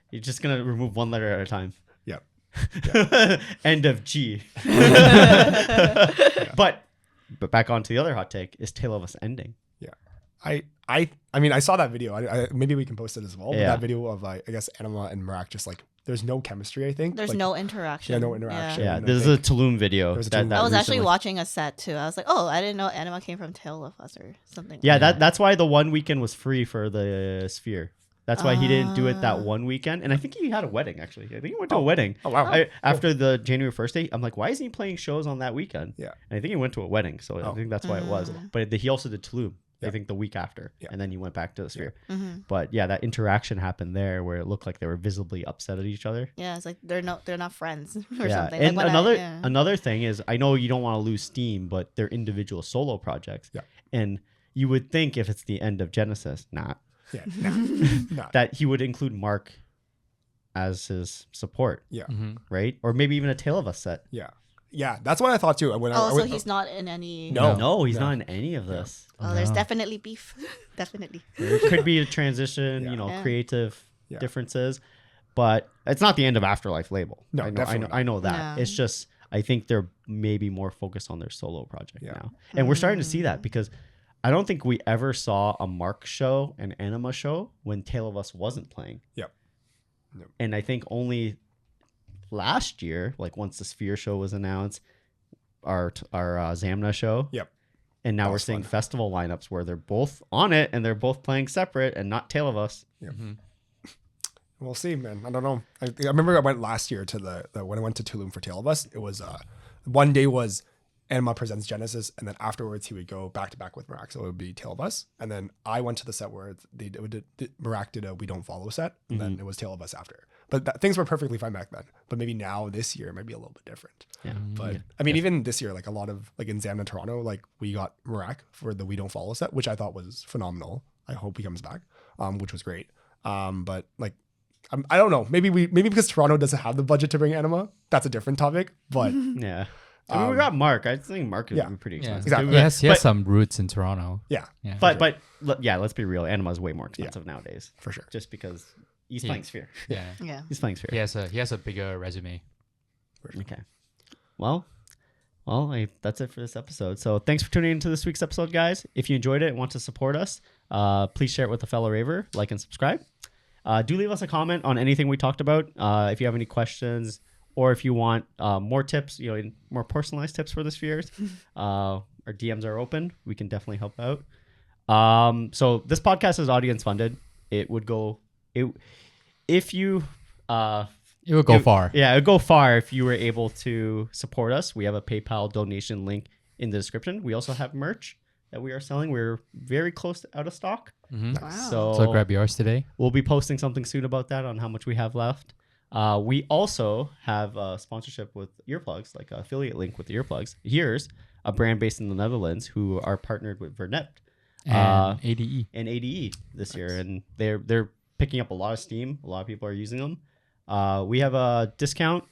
You're just gonna remove one letter at a time. Yep. End of G. But back onto the other hot take is Tale of Us ending. Yeah. I mean, I saw that video. I maybe we can post it as well. But Yeah. that video of I guess Anyma and Mirac just like there's no chemistry. I think There's like, no interaction. Yeah, no interaction. Yeah, and I there's a think- Tulum video. There was a that- Tulum- that I was actually recently- watching a set too. I was like, oh, I didn't know Anima came from Tale of Us or something. Yeah, like that's why the one weekend was free for the Sphere. That's why he didn't do it that one weekend. And I think he had a wedding, actually. I think he went to a wedding. Oh, wow. After the January 1st date, I'm like, why isn't he playing shows on that weekend? Yeah. And I think he went to a wedding. So I think that's why it was. But he also did Tulum, I think the week after. Yeah. And then he went back to the Sphere. Mm-hmm. But yeah, that interaction happened there where it looked like they were visibly upset at each other. Yeah, it's like they're not friends or Yeah. something. And Like another thing is, I know you don't want to lose steam, but they're individual solo projects. Yeah. And you would think if it's the end of Genesys, Yeah. Nah. that he would include Mark as his support. Yeah. Right? Or maybe even a Tale of Us set. Yeah. Yeah. That's what I thought too. so he's not in any. No, he's not in any of this. Oh, there's definitely beef. Definitely. There could be a transition, Yeah. creative Yeah. differences, but it's not the end of Afterlife label. No, definitely I know that. No. It's just I think they're maybe more focused on their solo project Yeah. now, and we're starting to see that because I don't think we ever saw a Mark show, an Anyma show, when Tale of Us wasn't playing. Yep. And I think only last year, like once the Sphere show was announced, our Zamna show. Yep. And now That we're was seeing fun. festival lineups where they're both on it and they're both playing separate and not Tale of Us. We'll see, man. I don't know. I remember I went last year to the when I went to Tulum for Tale of Us. It was one day was Anyma presents Genesys, and then afterwards he would go back to back with Merak, so it would be Tale of Us. And then I went to the set where Merak did a We Don't Follow set, and then it was Tale of Us after. But things were perfectly fine back then. But maybe now this year it might be a little bit different. Yeah. But I mean, even this year, like a lot of like in Zamna Toronto, like we got Merak for the We Don't Follow set, which I thought was phenomenal. I hope he comes back, which was great. But like. I don't know. Maybe because Toronto doesn't have the budget to bring Anyma. That's a different topic. But Yeah. I mean, we got Mark. I think Mark is pretty Yeah. expensive. Exactly. He has some roots in Toronto. yeah, Yeah. But let's be real. Anyma is way more expensive nowadays. for sure. Just because he's playing Sphere. Yeah. Yeah. He's playing Sphere. He has a bigger resume. Okay. Well, that's it for this episode. So thanks for tuning into this week's episode, guys. If you enjoyed it and want to support us, please share it with a fellow raver, like and subscribe. Do leave us a comment on anything we talked about. If you have any questions or if you want more tips, more personalized tips for the Spheres, our DMs are open. We can definitely help out. So this podcast is audience funded. It would go if you It would go far. Yeah, it would go far if you were able to support us. We have a PayPal donation link in the description. We also have merch that we are selling. We're very close to out of stock. Wow. So grab yours today. We'll be posting something soon about that on how much we have left. We also have a sponsorship with earplugs, like an affiliate link with the earplugs. Here's a brand based in the Netherlands who are partnered with Vernet And ADE. and ADE this year, and they're picking up a lot of steam. A lot of people are using them. We have a discount.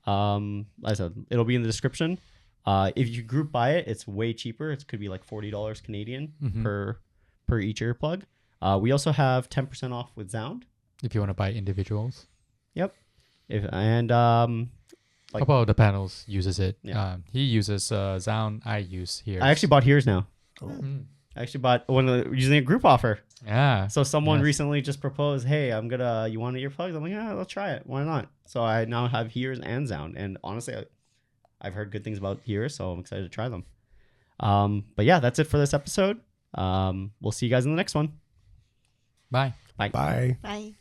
Like I said, it'll be in the description. If you group buy it, it's way cheaper. It could be like $40 Canadian per each earplug. We also have 10% off with Sound. If you want to buy individuals. Yep. Like- A couple of the panels uses it. Yeah. He uses Sound. I use here. I actually bought Here's now. I actually bought using a group offer. Yeah. So someone Yes. recently just proposed, "Hey, you want earplugs?" I'm like, "Yeah, let's try it. Why not?" So I now have Here's and Sound, and honestly, I've heard good things about Here's, so I'm excited to try them. But yeah, that's it for this episode. We'll see you guys in the next one. Bye. Bye. Bye. Bye.